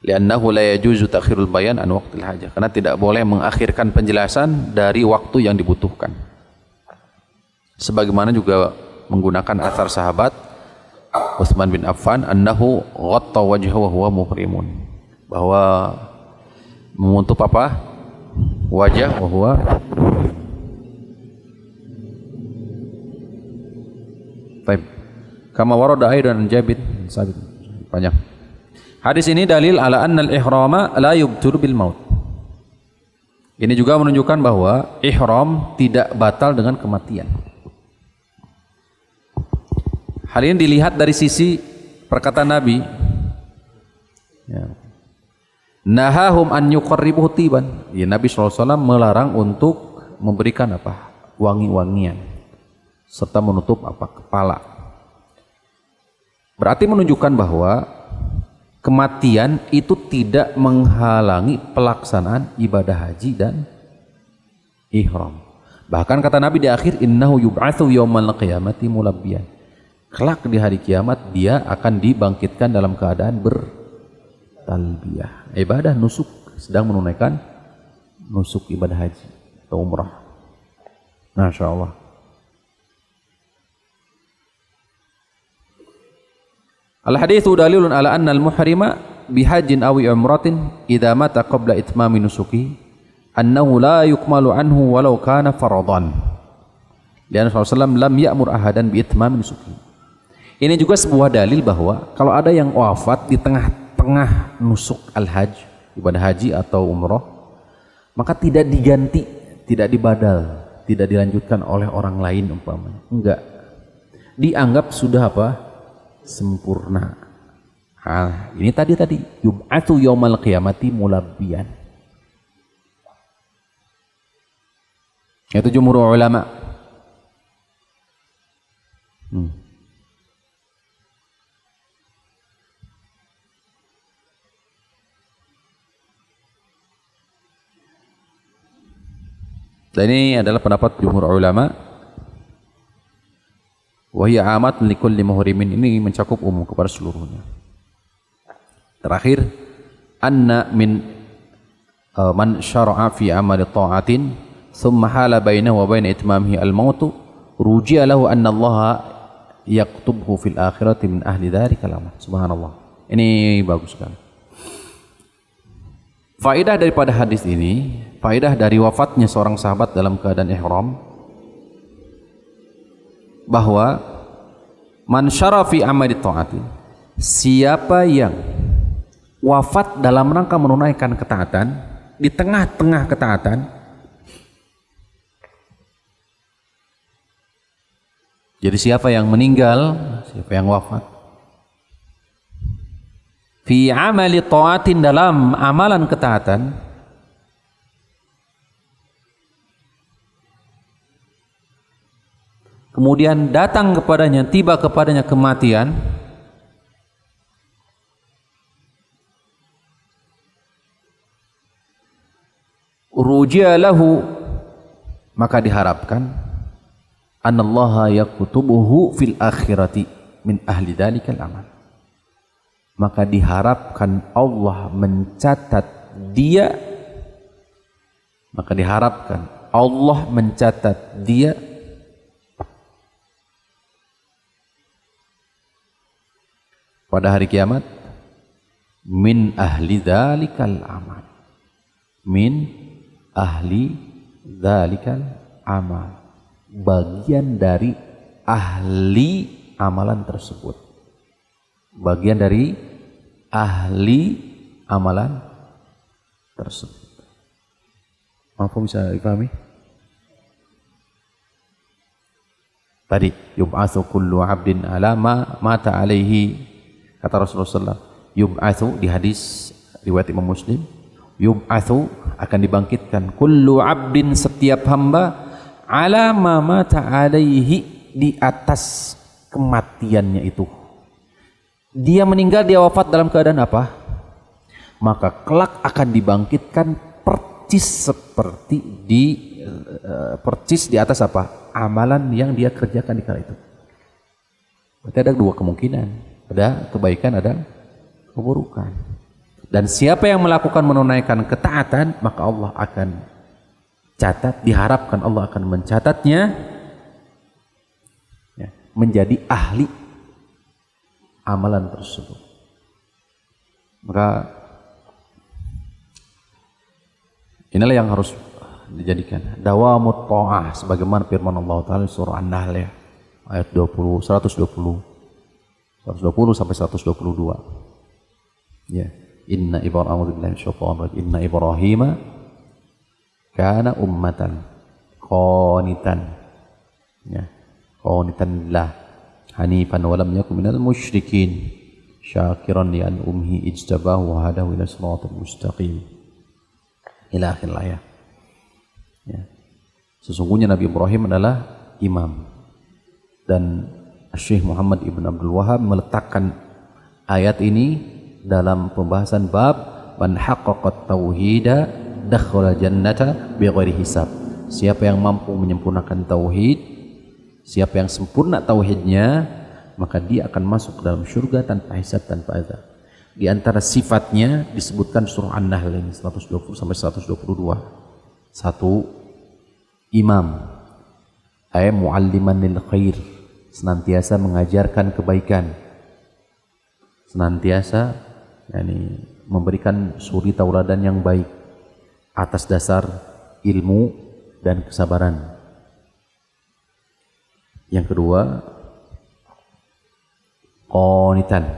Li'annahu la yajuzu ta'khirul bayan an waqtil hajah, karena tidak boleh mengakhirkan penjelasan dari waktu yang dibutuhkan. Sebagaimana juga menggunakan athar sahabat Utsman bin Affan, annahu ghatta wajhahu wa huwa muhrimun, bahwa menutup apa? Wajah wa huwa. Baik. Kama warada aidan Jabir sabit. Banyak. Hadis ini dalil ala annal ihrama la yubtur bil maut. Ini juga menunjukkan bahwa ihram tidak batal dengan kematian. Hal ini dilihat dari sisi perkataan Nabi. Ya. Nahahum an yuqarribuhu tiban. Ya, Nabi SAW melarang untuk memberikan apa? Wangi-wangian serta menutup apa? Kepala. Berarti menunjukkan bahwa kematian itu tidak menghalangi pelaksanaan ibadah haji dan ihram. Bahkan kata Nabi di akhir, innahu yub'atsu yaumal qiyamati mulabbiyan. Kelak di hari kiamat dia akan dibangkitkan dalam keadaan bertalbiyah. Ibadah nusuk, sedang menunaikan nusuk ibadah haji atau umrah. Masya Allah. Al-haditsu dalilun ala anna al-muhrima bihajjin aw umratin idza mata qabla itmami nusuki annahu la yukmalu anhu walau kana faradan. Lian Rasulullah lam ya'mur ahadan bi itmami nusuki. Ini juga sebuah dalil bahwa kalau ada yang wafat di tengah-tengah nusuk al-hajj, ibadah haji atau umrah, maka tidak diganti, tidak dibadal, tidak dilanjutkan oleh orang lain umpamanya. Enggak. Dianggap sudah apa? Sempurna. Nah, ini tadi yub'atsu yaumal qiyamati mulabbiyan. Itu jumhur ulama. Dan ini adalah pendapat jumhur ulama. Wahia amat likulli muhrimin, ini mencakup umum kepada seluruhnya. Terakhir, anna min man syara'a fi amali ta'atin thumma hala bainahu wa bain itmamihi al-mautu ruji'a lahu anna Allah yaktubhu fil akhirati min ahli dzalika al-amal. Subhanallah. Ini bagus sekali. Faedah daripada hadis ini, faedah dari wafatnya seorang sahabat dalam keadaan ihram, bahwa man syara fi amali ta'atin, siapa yang wafat dalam rangka menunaikan ketaatan, di tengah-tengah ketaatan, jadi siapa yang meninggal, siapa yang wafat fi amali ta'atin, dalam amalan ketaatan, kemudian datang kepadanya, tiba kepadanya kematian, ruji'a lahu, maka diharapkan anallaha yakutubuhu fil akhirati min ahli dzalikal amal, maka diharapkan Allah mencatat dia, pada hari kiamat min ahli dzalikal amal, min ahli dzalikal amal. Bagian dari ahli amalan tersebut. Bagian dari ahli amalan tersebut. Mampu bisa dipahami? Tadi yub'atsu kullu 'abdin ala ma mata alaihi, kata Rasulullah SAW. Yub'atsu di hadis riwayat Imam Muslim, yub'atsu akan dibangkitkan kullu 'abdin setiap hamba ala ma mata alaihi di atas kematiannya itu. Dia meninggal, dia wafat dalam keadaan apa? Maka kelak akan dibangkitkan percis seperti percis di atas apa? Amalan yang dia kerjakan di kala itu. Berarti ada dua kemungkinan, ada kebaikan, ada keburukan. Dan siapa yang melakukan menunaikan ketaatan, maka Allah akan catat, diharapkan Allah akan mencatatnya ya, menjadi ahli amalan tersebut. Maka inilah yang harus dijadikan dawamut ta'ah, sebagaimana firman Allah Ta'ala surah An-Nahl ya, ayat 120 sampai 122. Ya, inna Ibrahim kana ummatan qanitan, ya, qanitan lillah hanifan wa lam yakun minal musyrikin syakiran li an umhi ijtabahu wa hadahu ila siratal mustaqim ila akhir ayat. Ya. Sesungguhnya Nabi Ibrahim adalah imam, dan Syekh Muhammad Ibn Abdul Wahab meletakkan ayat ini dalam pembahasan bab man haqqaqat tauhida dakhala jannata bighairi hisab. Siapa yang mampu menyempurnakan tauhid, siapa yang sempurna tauhidnya, maka dia akan masuk dalam surga tanpa hisab, tanpa azab. Di antara sifatnya disebutkan surah An-Nahl ini 120 sampai 122. Satu, imam, ay mualliman lil khair, senantiasa mengajarkan kebaikan, senantiasa memberikan suri tauladan yang baik atas dasar ilmu dan kesabaran. Yang kedua, qanitan,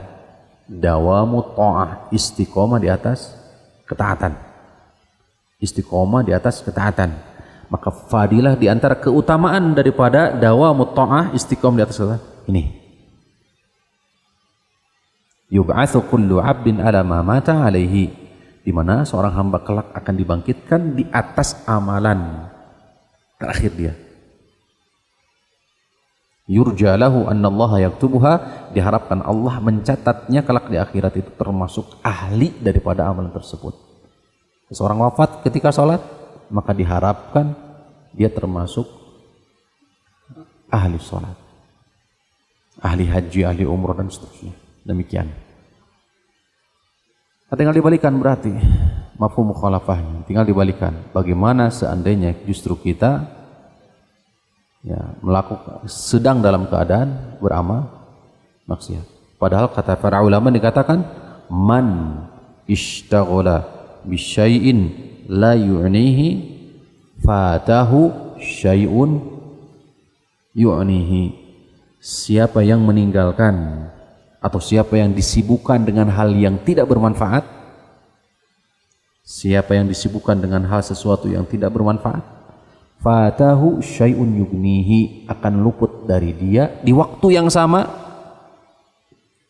dawamu ta'ah, istiqomah di atas ketaatan. Istiqomah di atas ketaatan. Maka fadilah di antara keutamaan daripada dawamu ta'ah, istiqomah di atas ketaatan ini. Yub'atsu kullu 'abdin 'ala ma mata 'alaihi, di mana seorang hamba kelak akan dibangkitkan di atas amalan terakhir dia. Yurja lahu annallaha yaktubuha, diharapkan Allah mencatatnya kelak di akhirat itu termasuk ahli daripada amalan tersebut. Seorang wafat ketika sholat, maka diharapkan dia termasuk ahli sholat, ahli haji, ahli umrah dan seterusnya. Demikian. Tinggal dibalikan berarti mafhum mukhalafahnya. Tinggal dibalikan. Bagaimana seandainya justru kita ya melakukan sedang dalam keadaan beramal maksiat. Padahal kata para ulama dikatakan man ishtaghala bisyai'in la yu'nihi fatahu syai'un yu'nihi. Siapa yang meninggalkan atau siapa yang disibukkan dengan hal yang tidak bermanfaat, siapa yang disibukkan dengan hal sesuatu yang tidak bermanfaat, fatahu syai'un yugnihi, akan luput dari dia di waktu yang sama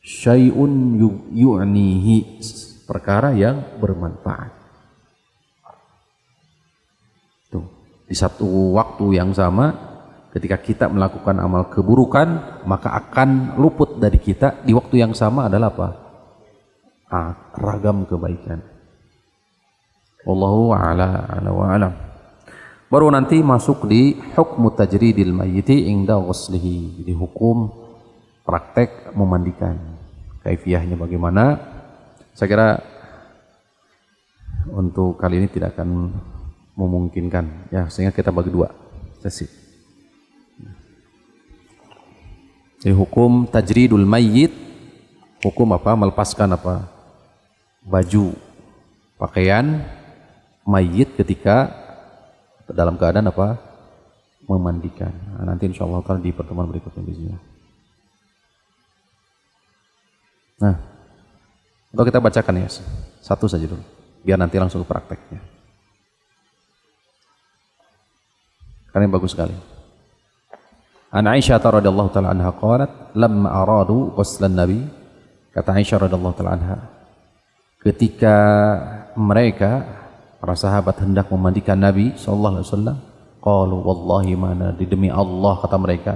syai'un yu'nihi, perkara yang bermanfaat. Tuh, di satu waktu yang sama ketika kita melakukan amal keburukan, maka akan luput dari kita di waktu yang sama adalah apa? Ragam kebaikan. Wallahu a'la wa a'lam. Baru nanti masuk di hukmu tajridil mayyiti inda ghuslihi, jadi hukum praktek memandikan. Kaifiyahnya bagaimana? Saya kira untuk kali ini tidak akan memungkinkan ya, sehingga kita bagi dua sesi. Jadi hukum tajridul mayyit, hukum apa? Melepaskan apa? Baju, pakaian mayit ketika dalam keadaan apa? Memandikan. Nah, nanti insyaallah di pertemuan berikutnya bismillah. Nah, untuk kita bacakan ya, satu saja dulu, biar nanti langsung ke prakteknya. Karena ini bagus sekali. An Aisyah radhiyallahu taala anha qalat lamma aradu ghuslan nabi, kata Aisyah radhiyallahu taala anha, ketika mereka para sahabat hendak memandikan Nabi sallallahu alaihi wasallam, qalu wallahi mana demi Allah, kata mereka,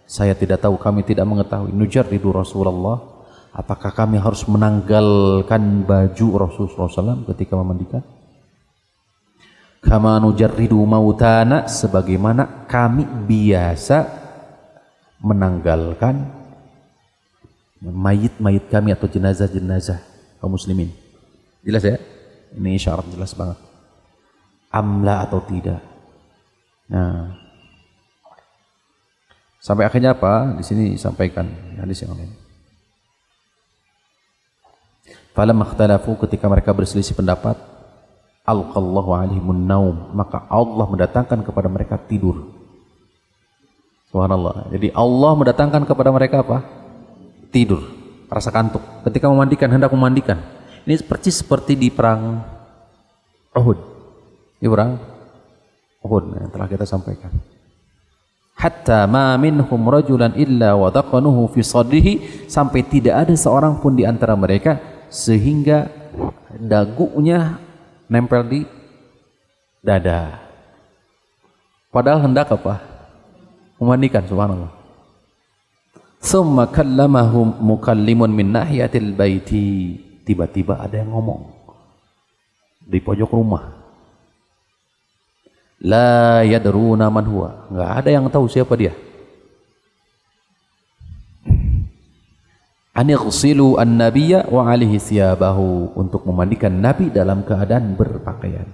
saya tidak tahu, kami tidak mengetahui, nujarridu Rasulullah, apakah kami harus menanggalkan baju Rasulullah SAW ketika memandikan? Kama nujarridu mautana, sebagaimana kami biasa menanggalkan mayit-mayit kami atau jenazah-jenazah kaum muslimin. Jelas ya? Ini syarat jelas banget. Amla atau tidak. Nah, sampai akhirnya apa? Di sini disampaikan hadis yang lain. Falamma ikhtalafu, ketika mereka berselisih pendapat, alqallahu alaihimun naum, maka Allah mendatangkan kepada mereka tidur. Subhanallah. Jadi Allah mendatangkan kepada mereka apa? Tidur, rasa kantuk. Ketika memandikan, hendak memandikan. Ini seperti di perang Uhud. Di perang Uhud yang telah kita sampaikan. Hatta ma minhum rajulan illa wadaqanuhu fi sadrihi, sampai tidak ada seorang pun di antara mereka sehingga dagunya nempel di dada. Padahal hendak apa? Memandikan, subhanallah. Summa kallamahum mukallimun min nahiyatil baiti. Tiba-tiba ada yang ngomong di pojok rumah. La yadruna man huwa. Enggak ada yang tahu siapa dia. An yaghsilu an-nabiyya wa alihi thiyabahu, untuk memandikan Nabi dalam keadaan berpakaian.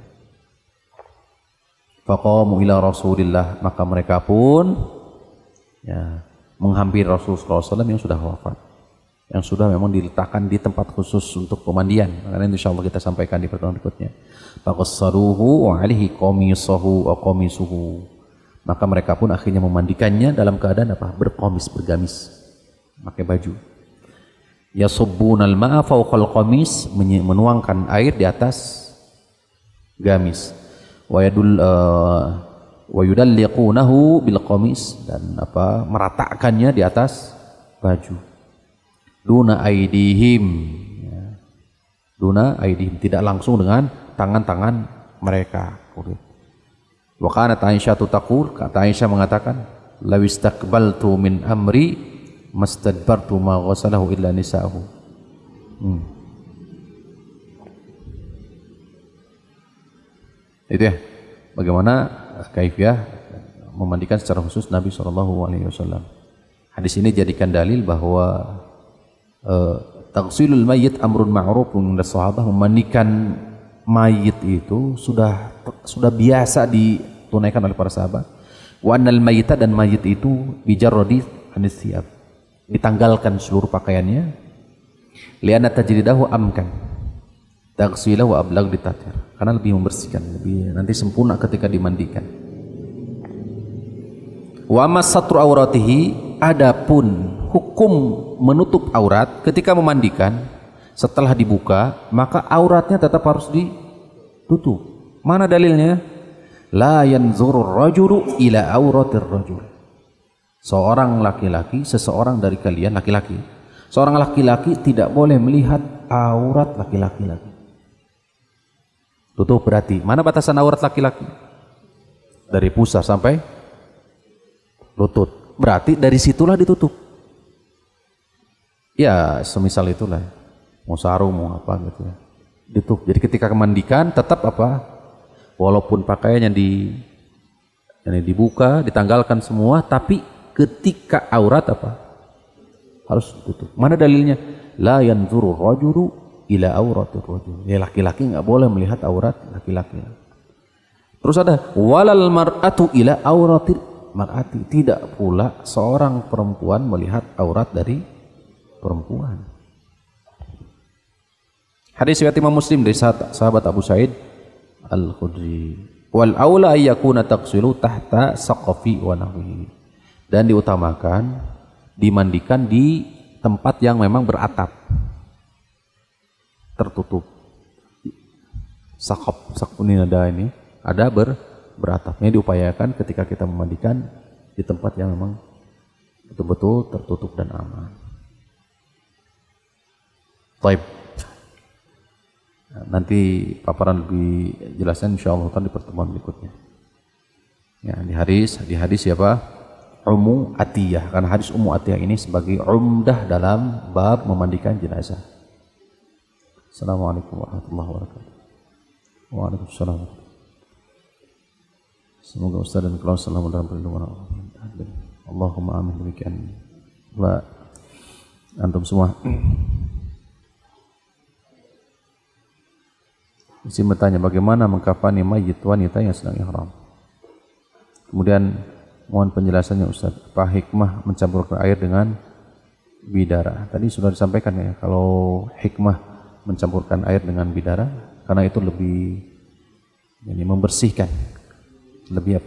Faqamu ila Rasulillah, maka mereka pun ya menghampiri Rasulullah SAW yang sudah wafat, yang sudah memang diletakkan di tempat khusus untuk pemandian. Karena insyaallah kita sampaikan di pertemuan berikutnya. Faqassaruhu wa alihi qamisahu wa qamisuhu, maka mereka pun akhirnya memandikannya dalam keadaan apa? Berkomis, bergamis, pakai baju. Yasubbunal ma'a fawqal qamis, menuangkan air di atas gamis. Wa yudalliqunahu bil qamis, dan apa? Meratakannya di atas baju. Duna aidihim, ya. Duna aidihim, tidak langsung dengan tangan-tangan mereka. Wa kanat Aisyah taqul, kata Aisyah mengatakan, lawistaqbaltu min amri mastadbartu ma ghasalahu illa nisa'uhu. Itu ya, bagaimana kaifiyah memandikan secara khusus Nabi SAW. Hadis ini jadikan dalil bahwa taghsilul mayyit amrun ma'rufun inda sahabah, memandikan mayit itu sudah biasa ditunaikan oleh para sahabat. Wa annal mayyita, dan mayit itu bijarrodi anis thiyab, ditanggalkan seluruh pakaiannya. Lianna tajridahu amkan taghsilahu ablag ditathir, karena lebih membersihkan, lebih nanti sempurna ketika dimandikan. Wa masatru auratihi, adapun hukum menutup aurat ketika memandikan, setelah dibuka maka auratnya tetap harus ditutup. Mana dalilnya? La yanzurur rajulu ila auratir rajul. Seorang laki-laki, seseorang dari kalian laki-laki, seorang laki-laki tidak boleh melihat aurat laki-laki lagi. Tutup berarti mana batasan aurat laki-laki? Dari pusar sampai lutut. Berarti dari situlah ditutup. Ya, semisal itulah. Mau sarung, mau apa gitu ya. Ditutup. Jadi ketika memandikan tetap apa? Walaupun pakaiannya dibuka, ditanggalkan semua, tapi ketika aurat apa? Harus ditutup. Mana dalilnya? La yanzuru rajulu ila auratir rajul. Ya, laki-laki enggak boleh melihat aurat laki-laki. Terus ada walal mar'atu ila auratir mar'ati. Tidak pula seorang perempuan melihat aurat dari perempuan. Hadis riwayat Imam Muslim dari sahabat Abu Sa'id Al-Khudri. Wal aula ayyakuna taghsilu tahta saqafi wa nahwihi. Dan diutamakan dimandikan di tempat yang memang beratap, tertutup. Saqaf ini ada beratap. Ini diupayakan ketika kita memandikan di tempat yang memang betul-betul tertutup dan aman. Baik. Nanti paparan lebih jelasnya insyaallah di pertemuan berikutnya. Ya, di hadis siapa? Ummu Atiyah. Karena hadis Ummu Atiyah ini sebagai umdah dalam bab memandikan jenazah. Assalamualaikum warahmatullahi wabarakatuh. Waalaikumsalam. Semoga Ustaz dan keluarga selalu dalam perlindungan Allah. Allahumma amin. Demikian Mbak antum semua. Isi bertanya bagaimana mengkafani mayit wanita yang sedang ihram. Kemudian mohon penjelasannya Ustaz, apa hikmah mencampurkan air dengan bidara? Tadi sudah disampaikan ya, kalau hikmah mencampurkan air dengan bidara karena itu lebih membersihkan, lebih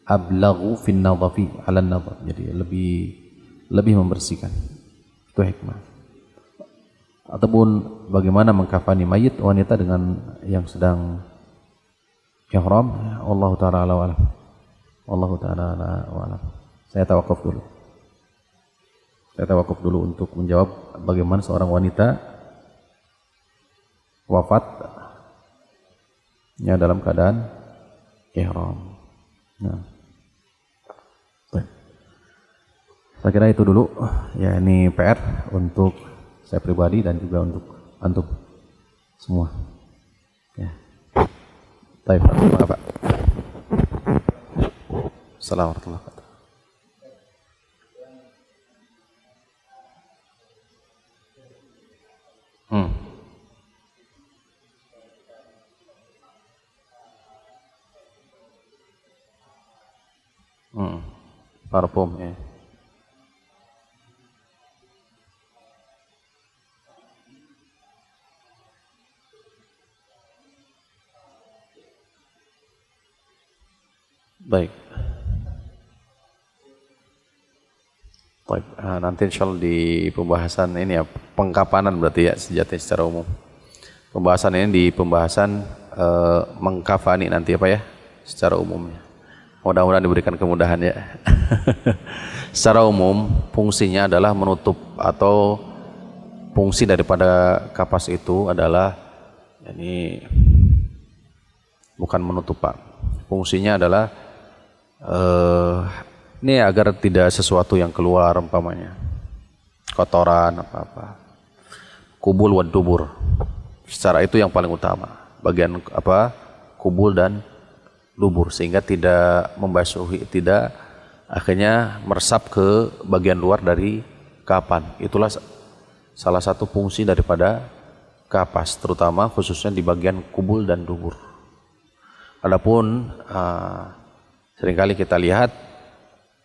ablaghu fin nadhafi 'ala an-nadhar, jadi lebih membersihkan. Itu hikmah. Ataupun bagaimana mengkafani mayit wanita dengan yang sedang ihram, Allah taala alam. Wallahu taala alam. Saya tawakuf dulu untuk menjawab bagaimana seorang wanita wafatnya dalam keadaan ihram. Nah. Saya kira itu dulu ya, ini PR untuk saya pribadi dan juga untuk antum semua. Ya. Baik, Pak. Assalamualaikum warahmatullahi wabarakatuh. Parfum ya. Baik. Baik, nanti insyaallah di pembahasan ini ya, pengkapanan berarti ya sejati secara umum. Pembahasan ini di pembahasan mengkafani nanti apa ya secara umumnya. Mudah-mudahan diberikan kemudahan ya. Secara umum fungsinya adalah menutup, atau fungsi daripada kapas itu adalah ini bukan menutup Pak. Fungsinya adalah ini agar tidak sesuatu yang keluar, umpamanya kotoran apa-apa, kubul wad dubur. Secara itu yang paling utama, bagian kubul dan dubur, sehingga tidak membasuhi, tidak akhirnya meresap ke bagian luar dari kapan. Itulah salah satu fungsi daripada kapas, terutama khususnya di bagian kubul dan dubur. Adapun seringkali kita lihat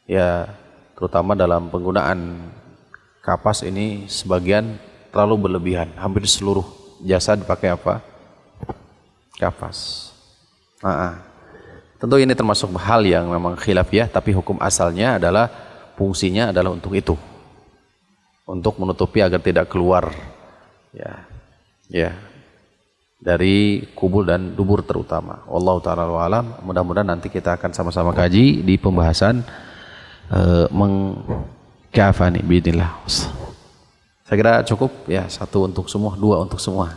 ya, terutama dalam penggunaan kapas ini sebagian terlalu berlebihan, hampir seluruh jasad dipakai kapas. Tentu ini termasuk hal yang memang khilafiyah, tapi hukum asalnya adalah fungsinya adalah untuk itu, untuk menutupi agar tidak keluar ya dari kubul dan dubur terutama. Wallahu ta'ala alam. Mudah-mudahan nanti kita akan sama-sama kaji di pembahasan mengkafani biidznillah. Saya kira cukup ya, satu untuk semua, dua untuk semua.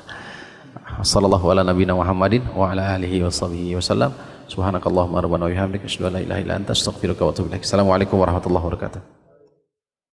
Sallallahu ala nabiyina Muhammadin wa ala alihi washabihi wasallam. Subhanakallahumma rabbana wa bihamdika asyhadu an la ilaha illa anta astaghfiruka wa atubu ilaik. Assalamualaikum warahmatullahi wabarakatuh.